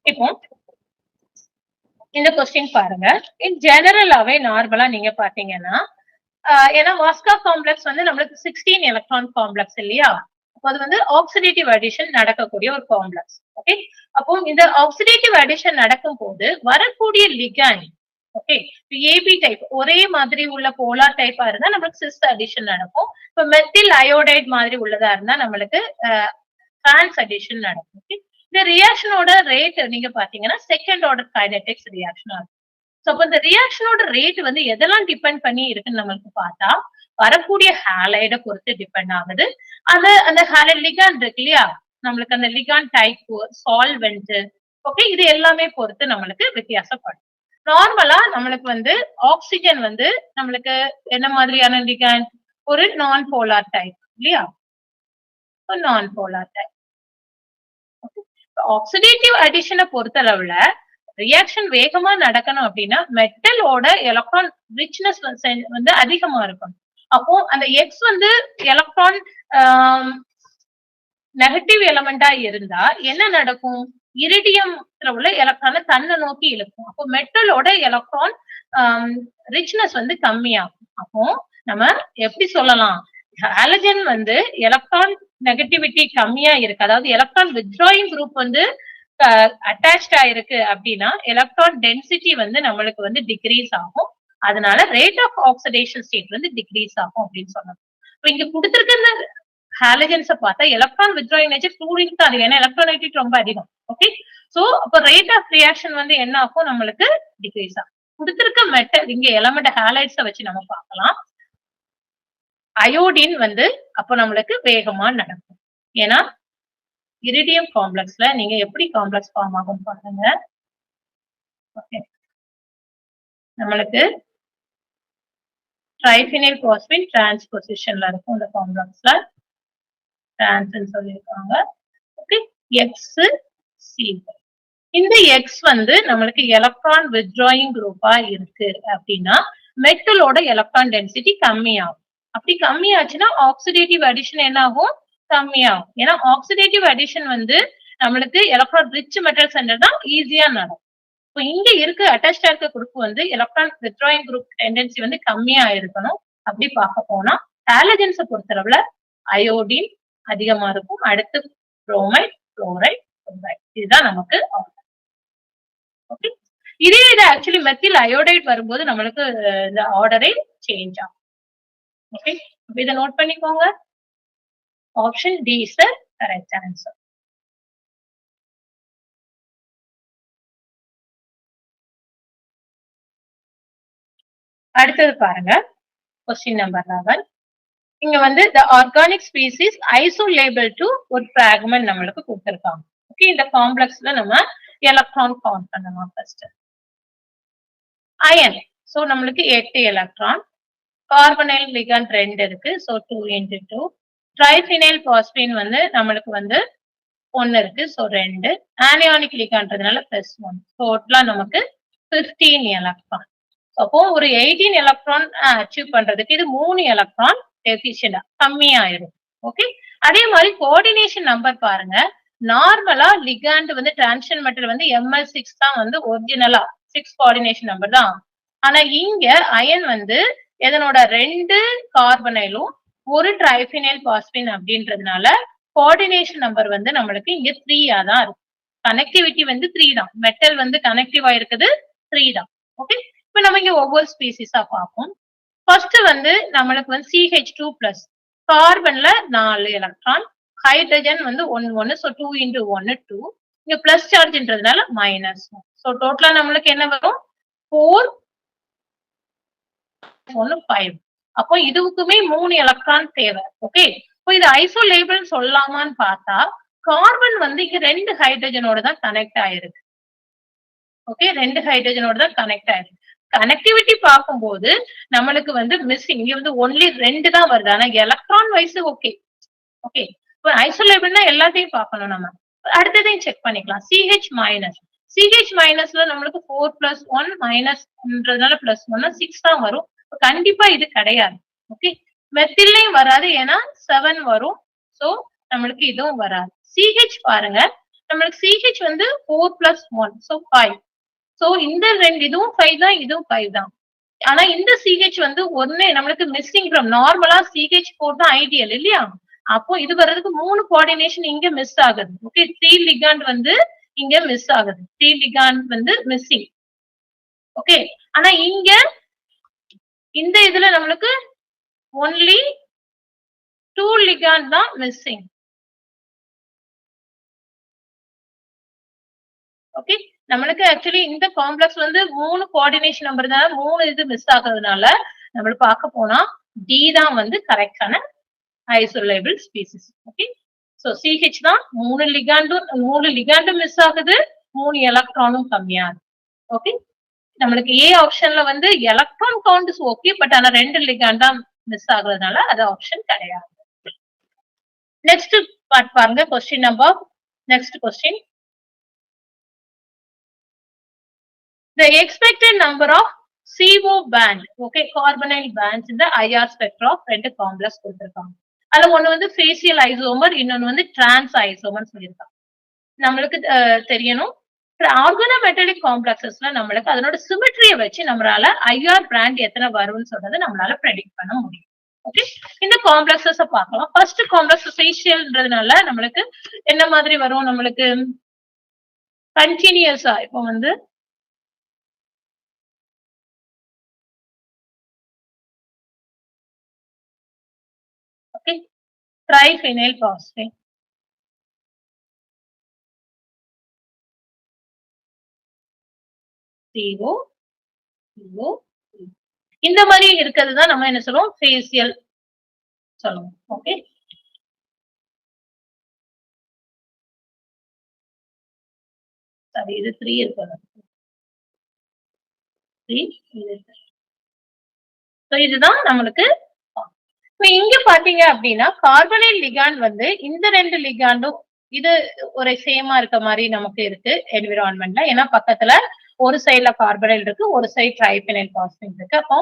இப்போ இந்த கொஸ்டின் பாருங்க. இன் ஜெனரலாவே நார்மலா நீங்க பாத்தீங்கன்னா, ஏன்னா வாஸ்கா காம்ப்ளெக்ஸ் வந்து நம்மளுக்கு 16 எலக்ட்ரான் காம்ப்ளெக்ஸ் இல்லையா? அப்போ அது வந்து ஆக்சிடேட்டிவ் அடிஷன் நடக்கக்கூடிய ஒரு காம்ப்ளெக்ஸ். ஓகே, அப்போ இந்த ஆக்சிடேட்டிவ் அடிஷன் நடக்கும் போது வரக்கூடிய லிகாண்ட், ஓகே, ஏபி டைப் ஒரே மாதிரி உள்ள போலார் டைப்பா இருந்தா நம்மளுக்கு சிஸ் அடிஷன் நடக்கும். இப்போ மெத்தில் அயோடைட் மாதிரி உள்ளதா இருந்தா நம்மளுக்கு டிரான்ஸ் அடிஷன் நடக்கும். ஓகே, இந்த ரியாக்ஷனோட ரேட் நீங்க பாத்தீங்கன்னா செகண்ட் ஆர்டர் கைனெடிக்ஸ் ரியாக்ஷனா இருக்கும். சோ அப்ப இந்த ரியாக்ஷனோட ரேட் வந்து எதெல்லாம் டிபெண்ட் பண்ணி இருக்குன்னு நம்மளுக்கு பார்த்தா வரக்கூடிய ஹாலைட பொறுத்து டிபெண்ட் ஆகுது. அந்த ஹாலைட் லிகாண்ட் இருக்கு இல்லையா, நம்மளுக்கு அந்த லிகாண்ட் டைப், சால்வெண்ட், ஓகே, இது எல்லாமே பொறுத்து நம்மளுக்கு வித்தியாசப்படும். நார்மலா நம்மளுக்கு வந்து ஆக்சிஜன் வந்து நம்மளுக்கு என்ன மாதிரியான லிகாண்ட்? ஒரு நான் போலார் டைப் இல்லையா? நான் போலார் டைப். ஆக்சிடேட்டிவ் அடிஷனை பொறுத்தளவுல ரியாக்ஷன் வேகமா நடக்கணும் அப்படின்னா மெட்டலோட எலக்ட்ரான் ரிச்னஸ் வந்து அதிகமா இருக்கும். அப்போ அந்த எக்ஸ் வந்து எலக்ட்ரான் நெகட்டிவ் எலமெண்டா இருந்தா என்ன நடக்கும்? இரிடியம்ல உள்ள எலக்ட்ரானை தன்னை நோக்கி இழுக்கும். அப்போ மெட்டலோட எலக்ட்ரான் ரிச்னஸ் வந்து கம்மியாகும். அப்போ நம்ம எப்படி சொல்லலாம்? ஹாலஜன் வந்து எலக்ட்ரான் நெகட்டிவிட்டி கம்மியா இருக்கு, அதாவது எலக்ட்ரான் வித்ட்ராயிங் குரூப் வந்து அட்டாச்ட் ஆயிருக்கு அப்படின்னா எலக்ட்ரான் டென்சிட்டி வந்து நம்மளுக்கு வந்து டிக்ரீஸ் ஆகும். அதனால ரேட் ஆஃப் ஆக்சிடேஷன் ஸ்டேட் வந்து டிக்ரீஸ் ஆகும் அப்படின்னு சொன்னோம். இப்போ இங்க கொடுத்திருக்க ஹாலஜன்ஸை பார்த்தா எலக்ட்ரான் வித்ட்ராயிங் நேச்சர் ஃப்ளூரின் தான் அதிகம், ஏன்னா எலக்ட்ரானைட்டிக் ரொம்ப அதிகம். ஓகே, சோ அப்ப ரேட் ஆஃப் ரியாக்ஷன் வந்து என்ன ஆகும்? நம்மளுக்கு டிக்ரீஸ் ஆகும். கொடுத்திருக்க மெட்டல் இங்க எலமெண்ட் ஹாலைட்ஸை வச்சு நம்ம பார்க்கலாம். அயோடின் வந்து அப்போ நம்மளுக்கு வேகமா நடக்கும். ஏன்னா இரிடியம் காம்ப்ளெக்ஸ்ல நீங்க எப்படி காம்ப்ளெக்ஸ் ஃபார்ம் ஆகும் பாருங்க. ஓகே, நம்மளுக்கு ட்ரைஃபினைல் பாஸ்பேட் டிரான்ஸ்பொசிஷன்ல இருக்கும் இந்த காம்ப்ளெக்ஸ்ல, டிரான்ஸ்ன்னு சொல்லியிருக்காங்க. Okay, X C. இந்த எக்ஸ் வந்து நம்மளுக்கு எலக்ட்ரான் வித்ட்ராயிங் குரூப்பா இருக்கு அப்படின்னா மெட்டலோட எலக்ட்ரான் டென்சிட்டி கம்மியாகும். அப்படி கம்மியாச்சுன்னா ஆக்சிடேட்டிவ் அடிஷன் என்ன ஆகும்? கம்மியாகும். ஏன்னா ஆக்சிடேட்டிவ் அடிஷன் வந்து நம்மளுக்கு எலக்ட்ரான் ரிச் மெட்டல் சென்டர் தான் ஈஸியா நடக்கும். இப்போ இங்க இருக்க அட்டாச்டா இருக்க குரூப் வந்து எலக்ட்ரான் வித்ட்ராயிங் குரூப் டெண்டன்சி வந்து கம்மியா இருக்கணும். அப்படி பார்க்க போனா ஹாலஜன்ஸை பொறுத்தளவுல அயோடின் அதிகமா இருக்கும், அடுத்து புரோமைட், குளோரைட், குரோமைட். இதுதான் நமக்கு ஓகே. இதே இது ஆக்சுவலி மெத்தில் அயோடைட் வரும்போது நம்மளுக்கு இந்த ஆர்டரே சேஞ்ச் ஆகும். ஓகே, இதை நோட் பண்ணிக்கோங்க. Option D is the correct answer. அடுத்தது பாருங்க, கொஸ்டின் நம்பர் 11. இங்க வந்து the organic species isolabel to ஒரு fragment நம்மளுக்கு கொடுத்திருக்காங்க. ஓகே, இந்த காம்ப்ளெக்ஸ்ல நம்ம எலக்ட்ரான் கவுண்ட் பண்ணலாம் ஃபர்ஸ்ட். அயன். சோ நம்மளுக்கு 8 எலக்ட்ரான். கார்பனைல் லிகாண்ட் 2 இருக்கு. So 2 into 2. ட்ரைஃபினைல் பாஸ்பீன் வந்து நம்மளுக்கு வந்து 1 இருக்கு. சோ 2. ஆனியானிக் லிகாண்ட்றதுனால +1. டோட்டலா நமக்கு 15 எலக்ட்ரான். அப்போ ஒரு 18 எலக்ட்ரான் அச்சீவ் பண்றதுக்கு இது 3 எலக்ட்ரான் டெஃபிஷியன்ட் கம்மியாயிரும். ஓகே. அதே மாதிரி கோஆர்டினேஷன் நம்பர் பாருங்க. நார்மலா லிகாண்ட் வந்து டிரான்சிஷன் மெட்டல் வந்து ml6 தான் வந்து ஒரிஜினலா 6 கோஆர்டினேஷன் நம்பர் தான். ஆனா இங்க அயன் வந்து இதனோட 2 கார்பனைலும் ஒரு ட்ரைஃபினைல் பாஸ்பீன் அப்படின்றதுனால கோஆர்டினேஷன் நம்பர் வந்து நம்மளுக்கு இங்க 3 தான் இருக்கும். கனெக்டிவிட்டி வந்து 3 தான். மெட்டல் வந்து கனெக்டிவா இருக்குது 3 தான். ஓகே. இப்ப நம்ம இங்க ஒவ்வொரு ஸ்பீசிஸா பார்ப்போம். ஃபர்ஸ்ட் வந்து நம்மளுக்கு வந்து CH2+. கார்பன்ல 4 எலக்ட்ரான், ஹைட்ரஜன் வந்து 1 சோ 2 into 1 2. இங்க பிளஸ் சார்ஜ்ன்றதுனால -1. சோ டோட்டலா நம்மளுக்கு என்ன வரும்? 4 1 5. அப்போ இதுவுக்குமே 3 எலக்ட்ரான் தேவை. ஓகே. இப்போ இது ஐசோலேபிள் சொல்லலாமான்னு பார்த்தா கார்பன் வந்து இங்க 2 ஹைட்ரஜனோட தான் கனெக்ட் ஆயிருக்கு. ஓகே. 2 ஹைட்ரஜனோட தான் கனெக்ட் ஆயிருக்கு. கனெக்டிவிட்டி பார்க்கும்போது நம்மளுக்கு வந்து மிஸ்ஸிங் இங்க வந்து ஒன்லி 2 தான் வருது. ஆனா எலக்ட்ரான் வைஸ் ஓகே. ஓகே. இப்போ ஐசோலேபிள்னா எல்லாத்தையும் பார்க்கணும் நம்ம. அடுத்ததையும் செக் பண்ணிக்கலாம். CH- நம்மளுக்கு 4 + 1 மைனஸ்ன்றதுனால +1 6 தான் வரும். கண்டிப்பா இது கிடையாது. ஓகே. மெத்திலையும் வராது. ஏன்னா 7 வரும். சோ நம்மளுக்கு இதுவும் வராது. CH பாருங்க. நம்மளுக்கு CH வந்து 4 + 1 சோ 5. சோ இந்த 2 இதுவும் 5 தான், இதுவும் 5 தான். ஆனா இந்த CH வந்து ஒண்ணு நம்மளுக்கு மிஸ்ஸிங் ஃப்ரம் நார்மலா CH4 தான் ஐடியல் இல்லையா? அப்போ இது வர்றதுக்கு 3 கோஆர்டினேஷன் இங்க மிஸ் ஆகுது. ஓகே. 3 லிகாண்ட் வந்து இங்க மிஸ் ஆகுது. 3 லிகாண்ட் வந்து மிஸ்ஸிங். ஓகே. ஆனா இங்க இந்த இதுல நம்மளுக்கு ஒன்லி 2 லிகாண்ட் தான் மிஸ்ஸிங். ஓகே. நம்மளுக்கு ஆக்சுவலி இந்த காம்ப்ளெக்ஸ் வந்து 3 கோஆர்டினேஷன் நம்பர் தான் 3 இது மிஸ் ஆகுறதுனால நம்மளுக்கு பார்க்க போனா டி தான் வந்து கரெக்டான ஐசோலேபிள் ஸ்பீசிஸ். ஓகே. சோ CH தான் 3 லிகாண்டும் மிஸ் ஆகுது, 3 எலக்ட்ரானும் கம்மியா இருக்கு. ஓகே. நம்மளுக்கு ஏ ஆப்ஷன்ல வந்து electron count is okay. But ஆனா 2 லிகாண்ட் தான் மிஸ் ஆகுறதுனால அது ஆப்ஷன் கிடையாது. நெக்ஸ்ட் பார்ட் பாருங்க. Question number next question. The expected number of CO band, okay, carbonyl bands in the IR spectra of 2 complex கொடுத்திருக்காங்க. அதுல ஒண்ணு வந்து facial isomer, இன்னொன்னு வந்து trans isomer சொல்லிருக்காங்க. நம்மளுக்கு தெரியணும் ஆர்கனோமெட்டாலிக் காம்ப்ளெக்ஸஸ்ல நம்மளுக்கு அதனோட சிமெட்ரியை வச்சு நம்மளால ஐஆர் பிராண்ட் எத்தனை வரும்னு சொல்றது நம்மளால ப்ரெடிக்ட் பண்ண முடியும். ஓகே. இந்த காம்ப்ளெக்ஸஸ் பார்க்கலாம். ஃபர்ஸ்ட் காம்ப்ளெக்ஸ் ஃபேஷியல்ன்றதுனால நம்மளுக்கு என்ன மாதிரி வரும்? நம்மளுக்கு கண்டினியூஸா இப்போ வந்து ஓகே ட்ரைஃபினைல் பாஸ்பேட் CO இந்த மாதிரி இருக்கிறது தான் நம்ம என்ன சொல்லுவோம்? ஃபேசியல் சொல்லுவோம். ஓகே. சரி, இது 3 இருக்கு. 3 சோ இதுதான் நம்மளுக்கு. இப்ப இங்க பாத்தீங்க அப்படின்னா கார்பனைல் லிகாண்ட் வந்து இந்த 2 லிகாண்டும் இது ஒரு சேமா இருக்க மாதிரி நமக்கு இருக்கு என்விரான்மெண்ட்ல. ஏன்னா பக்கத்துல ஒரு சைடுல கார்பனைல் இருக்கு, ஒரு சைடு ட்ரைஃபினைல் பாஸ்பேட் இருக்கு. அப்போ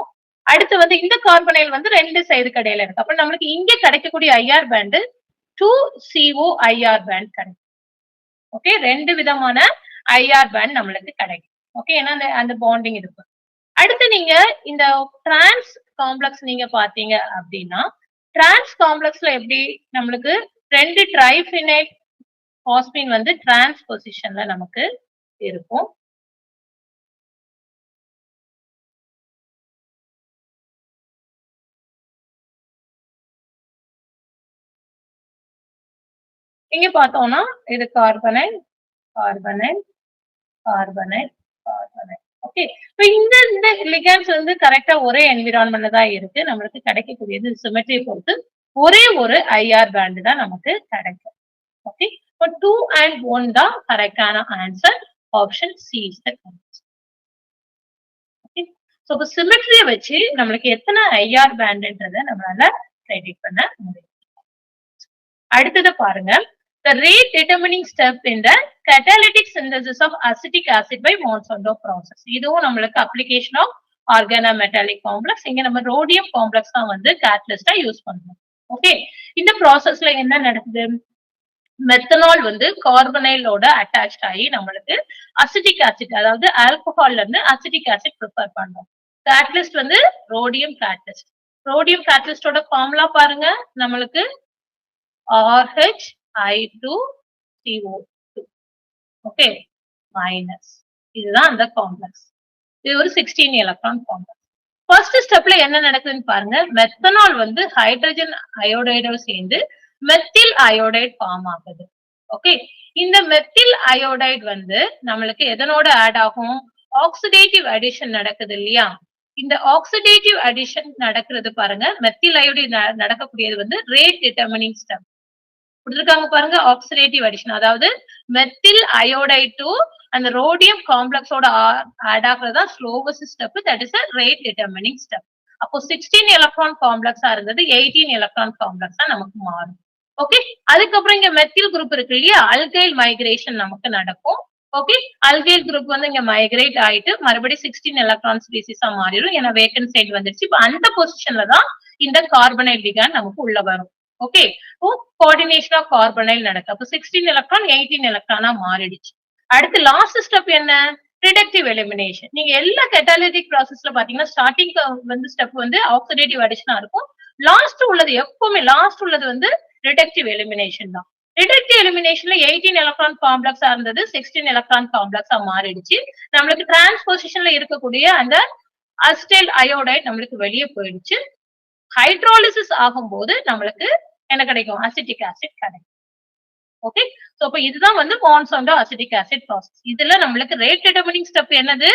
அடுத்து வந்து இந்த கார்பனைல் வந்து 2 சைடு கடையில இருக்கு. அப்ப நம்மளுக்கு இங்க கிடைக்கக்கூடிய IR band 2CO IR band கிடைக்கும். ஓகே. 2 விதமான ஐஆர் பேண்ட் நம்மளுக்கு கிடைக்கும். ஓகே. ஏன்னா அந்த பாண்டிங் இருக்கு. அடுத்து நீங்க இந்த டிரான்ஸ் காம்ப்ளெக்ஸ் நீங்க பாத்தீங்க அப்படின்னா டிரான்ஸ் காம்ப்ளெக்ஸ்ல எப்படி நம்மளுக்கு 2 ட்ரைஃபினைல் பாஸ்பீன் வந்து டிரான்ஸ் பொசிஷன்ல நமக்கு இருக்கும். இங்க பார்த்தோம்னா இது carbonyl carbonyl carbonyl carbonyl. Okay. இப்போ இந்த இந்த லிகாண்ட்ஸ் வந்து கரெக்டா ஒரே என்விரான்மெண்ட்ல தான் இருக்கு. நம்மளுக்கு கிடைக்கக்கூடியது சிமெட்ரியை பொறுத்து ஒரே ஒரு ஐஆர் பேண்ட் தான் நமக்கு கிடைக்கும். ஓகே. இப்போ 2 and 1 தான் கரெக்டான answer. Option C is the correct. Okay. So இப்ப சிமெட்ரியை வச்சு நம்மளுக்கு எத்தனை ஐஆர் பேண்ட்ன்றத நம்மளால ப்ரெடிக்ட் பண்ண முடியும். அடுத்தது பாருங்க, the rate determining step in the catalytic synthesis of acetic acid by Monsanto process. இதுவும் நம்மளுக்கு application of organometallic complex. இங்க நம்ம rhodium complex தான் வந்து catalyst யூஸ் பண்றோம். ஓகே, இந்த ப்ராசஸ்ல என்ன நடக்குது, மெத்தனால் வந்து கார்பனைலோட அட்டாச்ட் ஆகி நம்மளுக்கு அசிட்டிக் ஆசிட், அதாவது ஆல்கஹால்ல இருந்து அசிட்டிக் ஆசிட் ப்ரிப்பேர் பண்றோம். கேட்டலிஸ்ட் வந்து ரோடியம் கேட்டலிஸ்ட். ரோடியம் கேட்டலிஸ்டோட ஃபார்முலா பாருங்க, நம்மளுக்கு RH2CO2. ஓகே, மைனஸ், இதுதான் அந்த காம்ப்ளெக்ஸ். இது ஒரு 16 எலக்ட்ரான் காம்ப்ளெக்ஸ். ஃபர்ஸ்ட் ஸ்டெப்ல என்ன நடக்குதுன்னு பாருங்க, மெத்தனால் வந்து ஹைட்ரஜன் அயோடைடோட சேர்ந்து மெத்தில் அயோடைட் ஃபார்ம் ஆகுது. ஓகே, இந்த மெத்தில் அயோடைட் வந்து நம்மளுக்கு எதனோட ஆட் ஆகும், ஆக்சிடேட்டிவ் அடிஷன் நடக்குது இல்லையா. இந்த ஆக்சிடேட்டிவ் அடிஷன் நடக்கிறது பாருங்க, மெத்தில் அயோடைட் நடக்கக்கூடியது வந்து ரேட் டிட்டர்மினிங் ஸ்டெப் கொடுத்திருக்காங்க பாருங்க. ஆக்சிடேட்டிவ் அடிஷன், அதாவது மெத்தில் அயோடைட் டு அந்த ரோடியம் காம்ப்ளெக்ஸோட ஆட் ஆகுறதா slowest step, that is a rate determining step. அப்போ 16 எலக்ட்ரான் காம்ப்ளெக்ஸா இருந்தது 18 எலக்ட்ரான் காம்ப்ளெக்ஸா நமக்கு மாறும். ஓகே, அதுக்கப்புறம் இங்க மெத்தில் குரூப் இருக்கு இல்லையா, அல்கைல் மைக்ரேஷன் நமக்கு நடக்கும். ஓகே, அல்கைல் குரூப் வந்து இங்க மைக்ரேட் ஆயிட்டு மறுபடியும் 16 எலக்ட்ரான் ஸ்பீசிஸா மாறிடும், ஏன்னா வேக்கன்ட் சைட் வந்துருச்சு. இப்ப அந்த பொசிஷன்ல தான் இந்த கார்பனைல் லிகாண்ட் நமக்கு உள்ள வரும். ஓகே, கோஆர்டினேஷன் ஆஃப் கார்பனைல் நடக்கும். அப்போ 16 எலக்ட்ரான் 18 எலக்ட்ரானா மாறிடுச்சு. அடுத்து லாஸ்ட் ஸ்டெப் என்ன, ரிடக்டிவ் எலிமினேஷன். நீங்க எல்லா கேட்டாலிட்டிக் ப்ராசஸ்ல பாத்தீங்கன்னா ஸ்டார்டிங் வந்து ஸ்டெப் வந்து ஆக்சிடேட்டிவ் அடிஷனா இருக்கும். லாஸ்ட் உள்ளது எப்பவுமே லாஸ்ட் உள்ளது வந்து ரிடக்டிவ் எலிமினேஷன் தான். ரிடக்டிவ் எலிமினேஷன்ல 18 எலக்ட்ரான் காம்ப்ளெக்ஸா இருந்தது 16 எலக்ட்ரான் காம்ப்ளெக்ஸா மாறிடுச்சு. நம்மளுக்கு டிரான்ஸ்பொசிஷன்ல இருக்கக்கூடிய அந்த அசிடைல் அயோடைட் நம்மளுக்கு வெளியே போயிடுச்சு. ஹைட்ரோலிசிஸ் ஆகும்போது நம்மளுக்கு என்ன கிடைக்கும், அசிட்டிக் ஆசிட் கிடைக்கும். ஓகே, சோ அப்ப இதுதான் வந்து மான்சாண்டோ அசிட்டிக் ஆசிட் ப்ராசஸ். இதுல நம்மளுக்கு ரேட் டிட்டர்மினிங் ஸ்டெப் என்னது,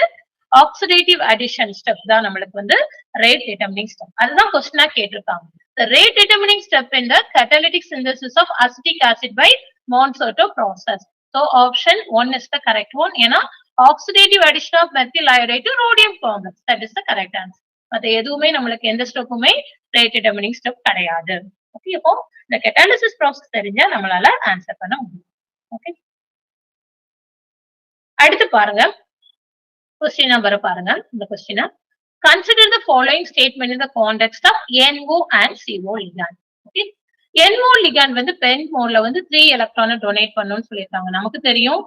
ஆக்சிடேட்டிவ் அடிஷன் ஸ்டெப் தான் நம்மளுக்கு வந்து ரேட் டிட்டர்மினிங் ஸ்டெப். அதுதான் क्वेश्चनா கேட்டிருக்காங்க. The rate determining step in the catalytic synthesis of acetic acid by Monsanto process. So option 1 is the correct one. ஏன்னா oxidative addition of methyl iodide to rhodium complex, that is the correct answer. அது எதுவுமே நம்மளுக்கு எந்த ஸ்டெப்புமே rate determining step கிடையாது. Okay, இப்போ இந்த catalysis process தெரிஞ்சா நம்மளால ஆன்சர் பண்ண முடியும். ஓகே, அடுத்து பாருங்க, क्वेश्चन நம்பர் பாருங்க. இந்த question, consider the following statement in the context of NO and CO ligand. Okay, NO ligand வந்து பென்ட் மோட்ல வந்து 3 எலக்ட்ரானை டொனேட் பண்ணணும்னு சொல்லியிருக்காங்க. நமக்கு தெரியும்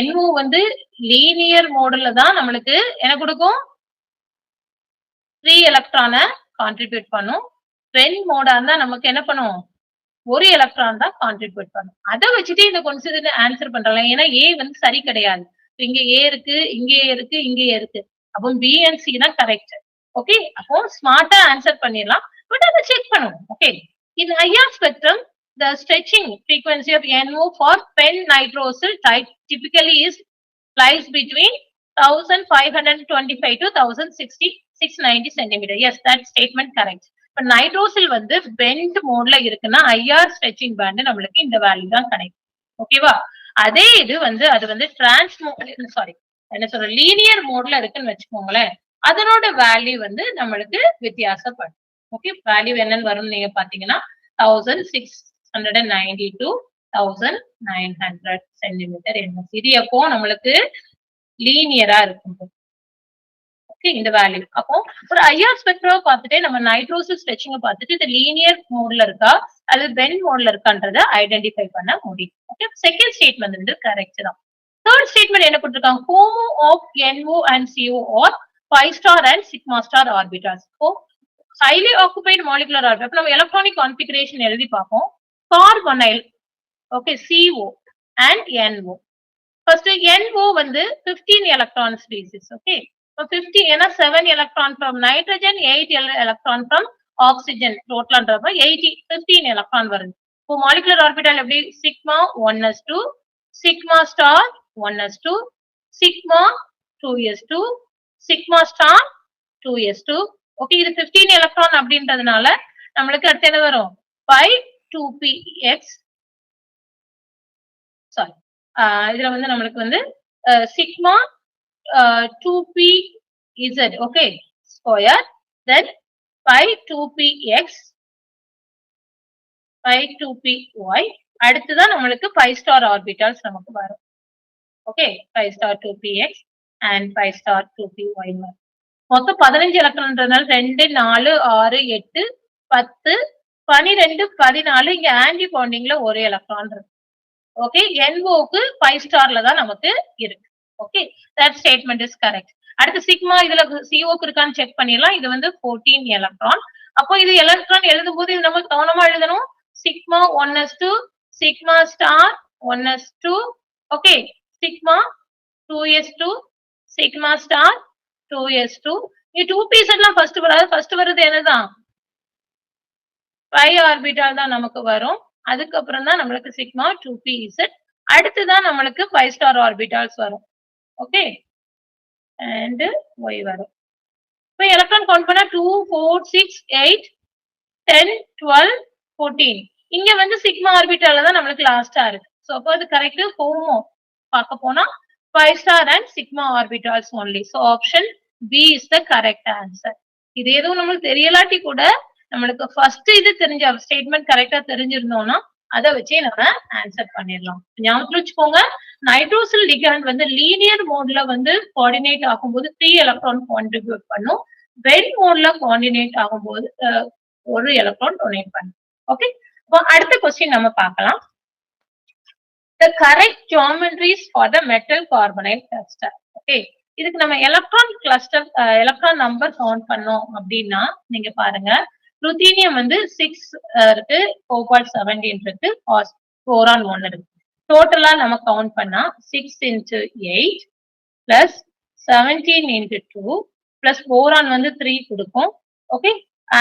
NO வந்து லீனியர் மோட்ல தான் நம்மளுக்கு என்ன கொடுக்கும், 3 எலக்ட்ரானை கான்ட்ரிபியூட் பண்ணும். பென்ட் மோடா இருந்தா நமக்கு என்ன பண்ணும், ஒரு எலக்ட்ரான் தான் கான்ட்ரிபியூட் பண்ணும். அதை வச்சுட்டு இந்த கொன்சிடர் ஆன்சர் பண்றாங்க. ஏன்னா ஏ வந்து சரி கிடையாது, இங்க ஏ இருக்கு, இங்க இருக்கு, இங்க இருக்கு. அப்போ பி அண்ட் சி தான் கரெக்ட். ஓகே, அப்போ ஸ்மார்ட்டா ஆன்சர் பண்ணிடலாம், பட் அதை செக் பண்ணுவோம். Okay, in IR spectrum the stretching frequency of NO for pen nitrosyl type typically is lies between 1525 to 1690 centimeter. Yes, that statement correct. இப்ப nitrosyl வந்து bend மோட்ல இருக்குன்னா ஐஆர் ஸ்ட்ரெச்சிங் பேண்ட் நம்மளுக்கு இந்த value தான் கிடைக்கும். ஓகேவா, அதே இது வந்து அது வந்து என்ன சொல்ற லீனியர் மோட்ல இருக்குன்னு வச்சுக்கோங்களேன், அதனோட வேல்யூ வந்து நம்மளுக்கு வித்தியாசப்படும். ஓகே, வேல்யூ என்னன்னு வரும்னு நீங்க பாத்தீங்கன்னா 1690 to 1900 சென்டிமீட்டர் என்ன. இது எப்போ நம்மளுக்கு லீனியரா இருக்கும். ஓகே, இந்த வேல்யூ. அப்போ ஒரு ஐஆர் ஸ்பெக்ட்ரா பார்த்துட்டு நம்ம நைட்ரோசில் ஸ்ட்ரெச்சிங் பார்த்துட்டு இது லீனியர் மோட்ல இருக்கா அல்லது பெண்ட் மோட்ல இருக்கான்றத ஐடென்டிஃபை பண்ண முடியும். ஓகே, செகண்ட் ஸ்டேட்மெண்ட் வந்து கரெக்ட் தான். தேர்ட் ஸ்டேட்மெண்ட் என்ன கொடுத்திருக்காங்க, HOMO of NO and CO or 5 star and sigma star orbitals. So highly occupied molecular orbital. அப்ப நம்ம எலக்ட்ரானிக் கான்ஃபிகரேஷன் எழுதி பார்ப்போம். Carbonyl, okay, CO and NO. First NO வந்து 15 electron species. Okay, 50 ஏன்னா 7 electron from nitrogen, 8 electron from oxygen, டோட்டல்ன்றப்ப 15 electron வருது. இப்போ molecular orbital எப்படி, sigma 1s2, sigma star 1s2, sigma 2s2, sigma star 2s2. Okay, இது 15 electron அப்படின்றதுனால நம்மளுக்கு அடுத்து என்ன வரும், 5 2px. சாரி, இதுல வந்து நம்மளுக்கு வந்து sigma 2pz. Okay, square, then pi 2px, pi 2py. அடுத்துதான் நம்மளுக்கு 5 star orbitals நமக்கு வரும். Okay, 5 star 2px and 5 star 2py வரும். மொத்தம் 15 எலக்ட்ரான்றதுனால 2 4 6 8 10 12 14 இங்க ஆன்டி பாண்டிங்ல ஒரு எலக்ட்ரான் இருக்கு. ஓகே, NO-க்கு 5 ஸ்டார்ல தான் நமக்கு இருக்கு. Okay, that statement is correct. அடுத்து சிக்மா இதுல CO-க்கு இருக்கான்னு செக் பண்ணிடலாம். இது வந்து 14 எலக்ட்ரான். அப்போ இது எலக்ட்ரான் எழுதும் போது இது நம்ம கவனமா எழுதணும். Sigma 1s2, sigma star 1s2, okay, sigma 2s2, sigma star 2s2. இது 2p எல்லாம் ஃபர்ஸ்ட் வராது. ஃபர்ஸ்ட் வருது என்னதான்? pi ஆர்பிட்டால் தான் நமக்கு வரும். அதுக்கப்புறம் தான் நம்மளுக்கு சிக்மா 2pz. அடுத்துதான் நம்மளுக்கு 5 ஸ்டார் ஆர்பிட்டால்ஸ் வரும். ஓகே, and y வரும். இப்போ எலக்ட்ரான் கவுண்ட் பண்ணா 2 4 6 8 10 12 14. இங்க வந்து சிக்மா ஆர்பிட்டால தான் நம்மளுக்கு லாஸ்டா இருக்கு. சோ அப்போ அது கரெக்ட். ஹோமோ பார்க்க போனா 5 star and sigma orbitals only. So option B is the correct answer. இது எதுவும் நம்மளுக்கு தெரியலாட்டி கூட நம்மளுக்கு ஃபர்ஸ்ட் இது தெரிஞ்ச ஸ்டேட்மெண்ட் கரெக்டா தெரிஞ்சிருந்தோம்னா அதை வச்சே நம்ம ஆன்சர் பண்ணிடலாம். ஞாபகத்துல வச்சுக்கோங்க, நைட்ரோசில் லிகாண்ட் வந்து லீனியர் மோட்ல வந்து கோஆர்டினேட் ஆகும்போது 3 எலக்ட்ரான் கான்ட்ரிபியூட் பண்ணும். வென் மோட்ல கோஆர்டினேட் ஆகும்போது ஒரு எலக்ட்ரான் டொனேட் பண்ணும். ஓகே, இப்போ அடுத்த கொஸ்டின் நம்ம பார்க்கலாம். The correct geometries for the metal carbonate cluster. Okay, இதுக்கு நம்ம electron cluster electron number count பண்ணோம் அப்படின்னா நீங்க பாருங்க, ருத்தீனியம் வந்து 6 இருக்கு, கோபால்ட் 17 இருக்கு, போரான் 1 இருக்கு. டோட்டலா நம்ம கவுண்ட் பண்ணா 6 into 8 plus 17 into 2 plus boron வந்து 3 கொடுக்கும். ஓகே,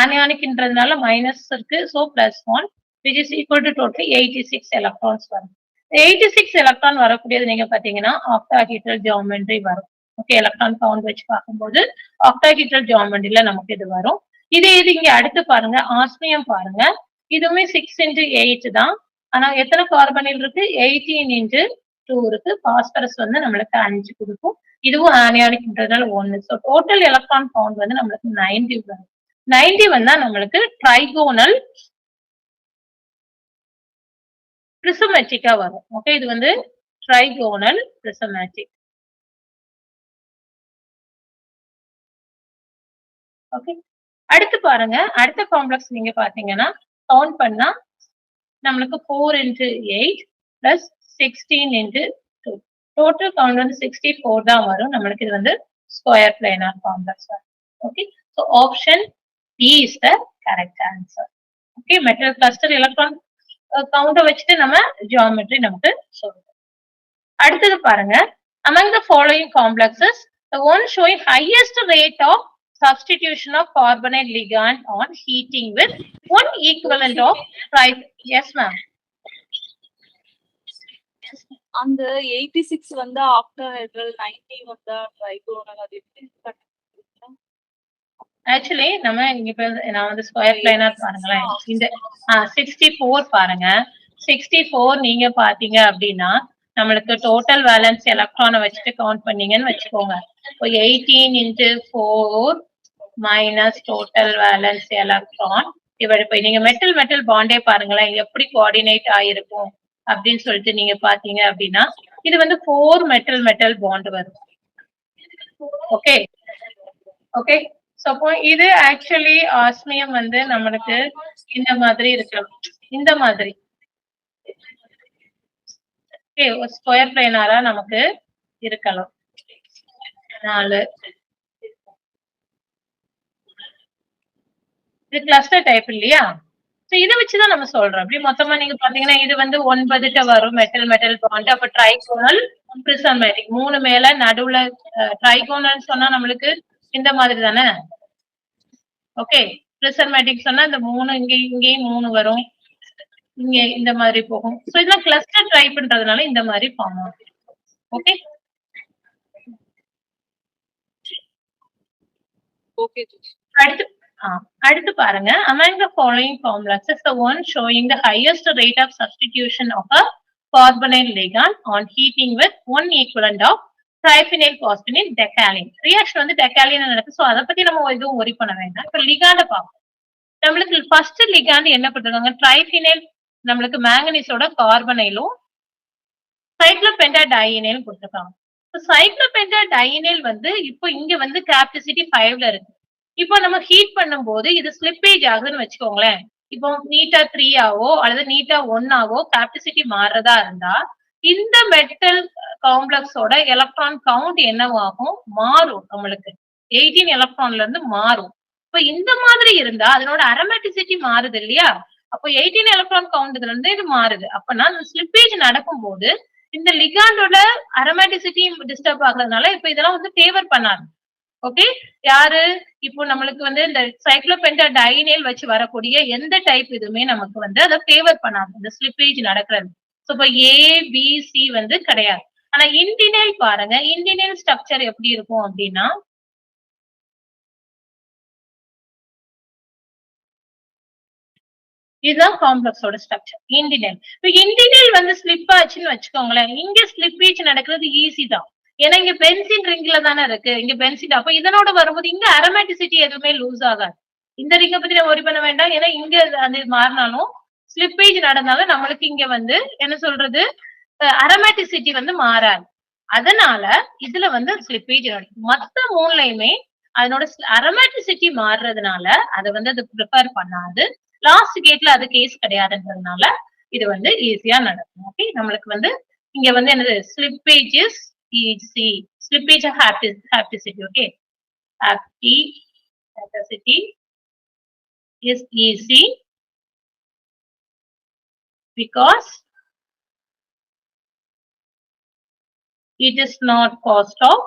ஆனியானிக்ன்றதுனால மைனஸ் இருக்கு, so plus 1 which is equal to total 86 electrons வரும். 86 எலக்ட்ரான் வரக்கூடியது நீங்க பாத்தீங்கன்னா ஆக்டாஹெட்ரல் ஜியோமெட்ரி வரும். ஓகே, எலக்ட்ரான் கவுண்ட் வச்சு பார்க்கும்போது ஆக்டாஹெட்ரல் ஜியோமெட்ரியில நமக்கு இது வரும். இது இங்க அடுத்து பாருங்க, ஆஸ்மியம் பாருங்க, இதுவுமே 6 into 8 தான். ஆனா எத்தனை கார்பனில் இருக்கு? 18 into 2 இருக்கு. பாஸ்பரஸ் வந்து நம்மளுக்கு 5 கொடுக்கும். இதுவும் ஆனியானிக்ன்றதுனால 1. ஸோ டோட்டல் எலக்ட்ரான் கவுண்ட் வந்து நம்மளுக்கு 90 வரும். 90 வந்தா நம்மளுக்கு ட்ரைகோனல் பிரிசமேட்டிக்கா வரும். ஓகே, இது வந்து ட்ரைகோனல் பிரிசமேட்டிக். ஓகே, அடுத்து பாருங்க, அடுத்த காம்ப்ளெக்ஸ் நீங்க பாத்தீங்கன்னா கவுண்ட் பண்ணா நம்மளுக்கு 4 into 8 plus 16 into 2. Total count வந்து 64 தான் வரும். நம்மளுக்கு இது வந்து square planar complex. Okay, so option B is the correct answer. Okay, metal cluster electron count வச்சுட்டு நம்ம ஜியோமெட்ரி நமக்கு சொல்லுவோம். அடுத்தது பாருங்க, among the following complexes the one showing highest rate of substitution of carbonate ligand on heating with one equivalent of yes ma'am. அந்த 86 வந்து octahedral, 90 வந்து trigonal. அது எப்படி ஆக்சுவலி நம்ம இங்க நான் வந்து ஸ்கொயர் பிளானர் பாருங்களேன், இந்த 64 பாருங்க, 64 நீங்க பாத்தீங்க அப்படின்னா நம்மளுக்கு டோட்டல் வேலன்ஸ் எலக்ட்ரானை வச்சுட்டு கவுண்ட் பண்ணீங்கன்னு வச்சுக்கோங்க. இப்போ 18 into 4 minus total valence electron divide by, நீங்க மெட்டல் மெட்டல் பாண்டே பாருங்களேன் எப்படி கோஆர்டினேட் ஆயிருக்கும் அப்படின்னு சொல்லிட்டு நீங்க பாத்தீங்க அப்படின்னா இது வந்து 4 மெட்டல் மெட்டல் பாண்ட் வரும். ஓகே ஓகே, அப்போ இது ஆக்சுவலி ஆஸ்மியம் வந்து நம்மளுக்கு இந்த மாதிரி இருக்கலாம், இந்த மாதிரி ஸ்கொயர் பிளானரா நமக்கு இருக்கலாம். 4 இது கிளஸ்டர் டைப் இல்லையா? சோ இதை வச்சுதான் நம்ம சொல்றோம். அப்படி மொத்தமா நீங்க பாத்தீங்கன்னா இது வந்து 9 வரும் மெட்டல் மெட்டல் பாண்ட். அப்ப ட்ரைகோனல் பிரிசமேட்டிக் 3 மேல நடுவுல ட்ரைகோனல் சொன்னா நம்மளுக்கு இந்த மாதிரி தானே. ஓகே, பிரிசமேட்டிக் சொன்னா இந்த 3 இங்கேயும் 3 வரும், இங்க இந்த மாதிரி போகும். சோ இதெல்லாம் கிளஸ்டர் டைப்ன்றதுனால இந்த மாதிரி ஃபார்ம் ஆகும். ஓகே ஓகே, அடுத்து பாருங்க, among the following complexes the one showing the highest rate of substitution of a carbonyl ligand on heating with one equivalent of triphenyl பாஸ்பினில் டெக்காலின் ரியாக்ஷன் வந்து டெக்காலின் நடக்குது. சோ அதை பத்தி நம்ம எதுவும் ஒரி பண்ண வேண்டாம். இப்ப லிகாண்ட பார்ப்போம். நம்மளுக்கு ஃபர்ஸ்ட் லிகாண்ட் என்ன கொடுத்திருக்காங்க, ட்ரைஃபினைல் நம்மளுக்கு மேங்கனீஸோட கார்பனைலும் சைக்ளோபென்டாடையனைல் கொடுத்திருக்காங்க. சைக்ளோபென்டாடையனைல் வந்து இப்போ இங்க வந்து கேப்டிசிட்டி 5ல இருக்கு. இப்போ நம்ம ஹீட் பண்ணும்போது இது ஸ்லிப்பேஜ் ஆகுதுன்னு வச்சுக்கோங்களேன். இப்போ நீட்டா 3 ஆவோ அல்லது நீட்டா 1 ஆவோ கேப்டிசிட்டி மாறுறதா இருந்தா இந்த மெட்டல் காம்ப்ளெக்ஸோட எலக்ட்ரான் கவுண்ட் என்னவாகும், மாறும். நம்மளுக்கு 18 எலக்ட்ரான்ல இருந்து மாறும். இப்ப இந்த மாதிரி இருந்தா அதனோட அரோமேட்டிசிட்டி மாறுது இல்லையா? அப்போ 18 எலக்ட்ரான் கவுண்ட் இதுல இருந்து இது மாறுது. அப்பனா அந்த ஸ்லிப்பேஜ் நடக்கும்போது இந்த லிகாண்டோட அரோமேட்டிசிட்டி டிஸ்டர்ப் ஆகுறதுனால இப்ப இதெல்லாம் வந்து ஃபேவர் பண்ணாது. ஓகே, யாரு இப்போ நம்மளுக்கு வந்து இந்த சைக்ளோபென்டாடையனைல் வச்சு வரக்கூடிய எந்த டைப் இதுவுமே நமக்கு வந்து அதை ஃபேவர் பண்ணாது, இந்த ஸ்லிப்பேஜ் நடக்கிறது. சோ இப்ப ஏ பி சி வந்து கிடையாது. ஆனா இண்டினைல் பாருங்க, இண்டினைல் ஸ்ட்ரக்சர் எப்படி இருக்கும் அப்படின்னா இதுதான் காம்ப்ளெக்ஸோட ஸ்ட்ரக்சர் இண்டினைல். இப்ப இண்டினைல் வந்து ஸ்லிப் ஆச்சுன்னு வச்சுக்கோங்களேன், இங்க ஸ்லிப்பேஜ் நடக்கிறது ஈஸி தான். ஏன்னா இங்க பென்சின் ரிங்ல தானே இருக்கு, இங்க பென்சின். அப்ப இதனோட வரும்போது இங்க அரோமேட்டிசிட்டி எதுவுமே லூஸ் ஆகாது. இந்த ரிங்க பத்தி நம்ம ஒரி பண்ண வேண்டாம். ஏன்னா இங்க அது மாறினாலும் ஸ்லிப்பேஜ் நடந்தாலும் நம்மளுக்கு இங்க வந்து என்ன சொல்றது, அரோமேட்டிசிட்டி வந்து மாறாது. அதனால இதுல வந்து ஸ்லிப்பேஜ் நடக்கும். மத்த மூணுலயுமே அதனோட அரோமேட்டிசிட்டி மாறுறதுனால அதை வந்து அது ப்ரிப்பேர் பண்ணாது. லாஸ்ட் கேட்ல அது கேஸ் கிடையாதுன்றதுனால இது வந்து ஈஸியா நடக்கும். ஓகே, நம்மளுக்கு வந்து இங்க வந்து என்னது slippage is easy, slippage of hapticity. Okay, hapticity is easy because it is not cost of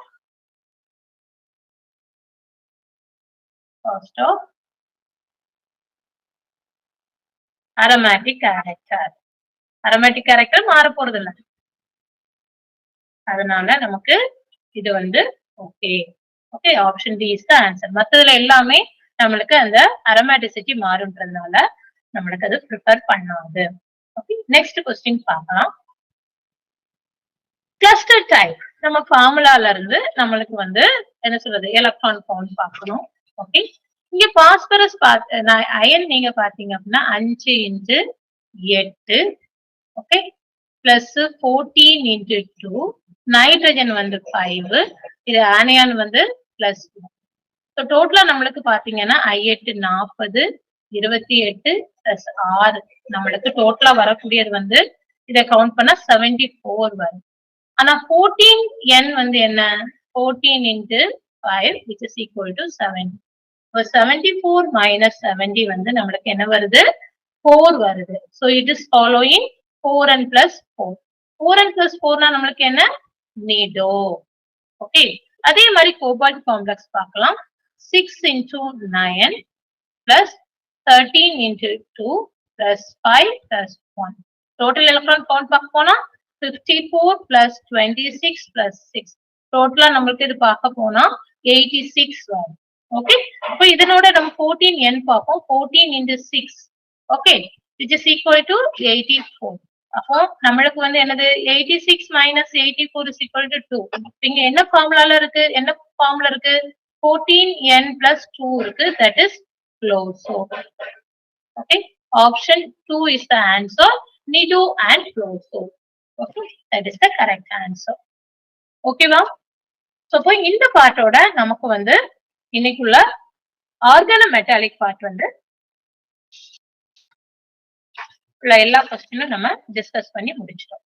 aromatic character. aromatic character மாற போறது இல்ல. அதனால நமக்கு இது வந்து okay. Okay, option D is the answer. மத்ததுல எல்லாமே நம்மளுக்கு அந்த அரோமேட்டிசிட்டி மாறுன்றதுனால நம்மளுக்கு அது ப்ரிப்பேர் பண்ணாது. ஓகே, நெக்ஸ்ட் क्वेश्चन பார்க்கலாம். கிளஸ்டர் டைப் நம்ம ஃபார்முலால இருந்து நம்மளுக்கு வந்து என்ன சொல்றது, எலக்ட்ரான் கவுண்ட் பார்க்கணும். ஓகே, இங்க பாஸ்பரஸ் அயன் நீங்க பாத்தீங்க அப்படின்னா 5 into 8, okay, plus 14 into 2, nitrogen வந்து 5, இது ஆனியான் வந்து பிளஸ் 2. ஸோ டோட்டலா நம்மளுக்கு பாத்தீங்கன்னா I8 40, 28 பிளஸ் 6 நம்மளுக்கு டோட்டலா வரக்கூடியது வந்து இதை கவுண்ட் பண்ணா 74 வரும். ஆனா 14n வந்து என்ன, 14 into 5 which is equal to 70. 74 minus 70 வந்து நம்மளுக்கு என்ன வருது, 4 வருது. So it is following 4n plus 4. 4n plus 4 நம்மளுக்கு என்ன, nido. ஓகே, அதே மாதிரி கோபால்ட் காம்ப்ளெக்ஸ் பார்க்கலாம். 6 into 9 plus 13 into 2 plus 5 plus 1. Total electron count பார்க்க போனா 54 plus 26 plus 6. டோட்டலா நம்மளுக்கு இது பார்க்க போனா 86 வரும். ஓகே, அப்ப இதனோட நம்ம 14n பார்ப்போம். 14 into 6, okay, which is equal to 84. அப்போ நம்மளுக்கு வந்து என்னது, 86 minus 84 is equal to 2. இங்க என்ன ஃபார்முலால இருக்கு, என்ன ஃபார்முலா இருக்கு, 14n plus 2 இருக்கு, that is Closio. Okay, option 2 is the answer, Nido and Closio. Okay, that is the correct answer. Okay வா? So இப்போ இந்த பார்ட்டோட நமக்கு வந்து இன்னைக்குள்ள ஆர்கானோமெட்டாலிக் பார்ட் வந்து எல்லா क्वेश्चनும் நம்ம டிஸ்கஸ் பண்ணி முடிச்சிட்டோம்.